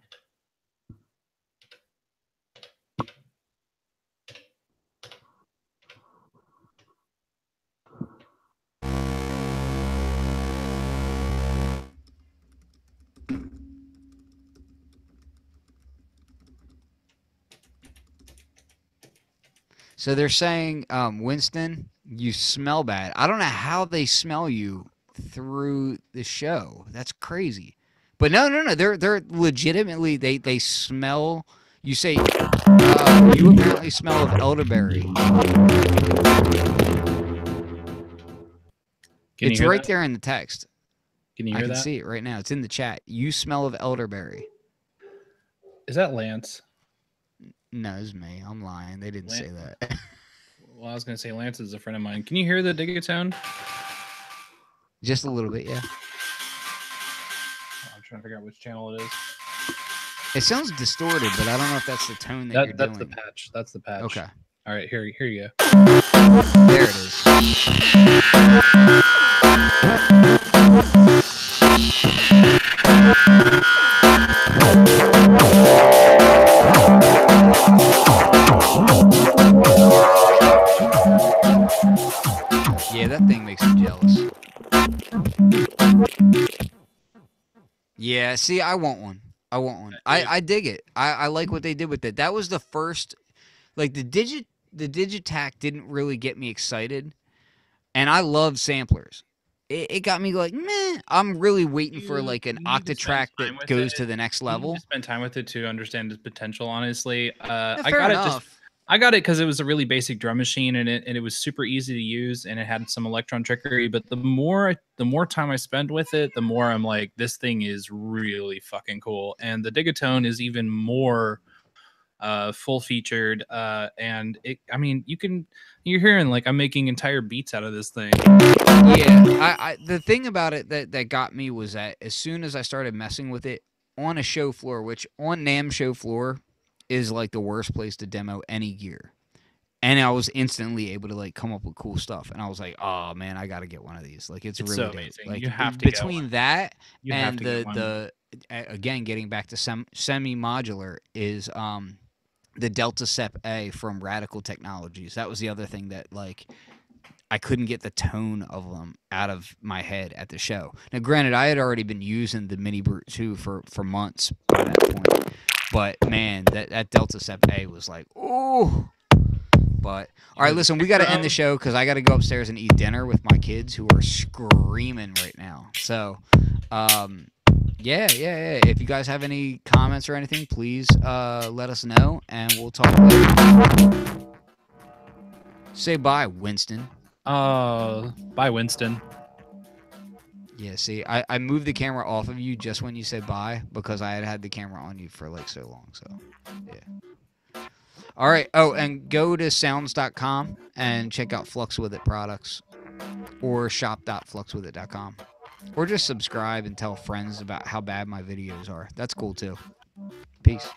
So they're saying, Winston, you smell bad. I don't know how they smell you through the show. That's crazy. But no. They're legitimately they smell. You say you apparently smell of elderberry. It's right there in the text. Can you hear that? I can see it right now. It's in the chat. You smell of elderberry. Is that Lance? No, it's me. I'm lying. They didn't say that. Well, I was going to say Lance is a friend of mine. Can you hear the Digitone? Just a little bit, yeah. I'm trying to figure out which channel it is. It sounds distorted, but I don't know if that's the tone that you're that's doing. the patch. That's the patch. Okay. All right, here you go. There it is. Yeah, that thing makes me jealous. Yeah, see, I want one. I dig it. I like what they did with it. That was the first, like the Digitac didn't really get me excited, and I love samplers. It got me like, meh. I'm really waiting for like an You need to spend Octatrack time that with it. goes to the next You need to level. spend time with it to understand its potential, honestly. Yeah, I fair got it just enough. I got it because it was a really basic drum machine, and it was super easy to use, and it had some electron trickery. But the more time I spend with it, the more I'm like, this thing is really fucking cool. And the Digatone is even more full featured. And it, I mean, you're hearing like I'm making entire beats out of this thing. Yeah, the thing about it that got me was that as soon as I started messing with it on a show floor, which on NAMM show floor is like the worst place to demo any gear. And I was instantly able to like come up with cool stuff, and I was like, "Oh man, I got to get one of these! Like, it's It's really so dope." amazing. Like You have to get one. between that You have and to get one. again getting back to semi-modular is the Delta Sep A from Radical Technologies. That was the other thing that like I couldn't get the tone of them out of my head at the show. Now, granted, I had already been using the MiniBrute 2 for months by that point, but man, that Delta Sep A was like, oh. But all right, Hear the listen, we kick got to end the drum? show because I got to go upstairs and eat dinner with my kids who are screaming right now. So, yeah. If you guys have any comments or anything, please let us know, and we'll talk later. Say bye, Winston. Bye, Winston. Yeah, see, I moved the camera off of you just when you said bye because I had the camera on you for like so long. So, yeah. All right. Oh, and go to sounds.com and check out Fluxwithit products or shop.fluxwithit.com. Or just subscribe and tell friends about how bad my videos are. That's cool too. Peace.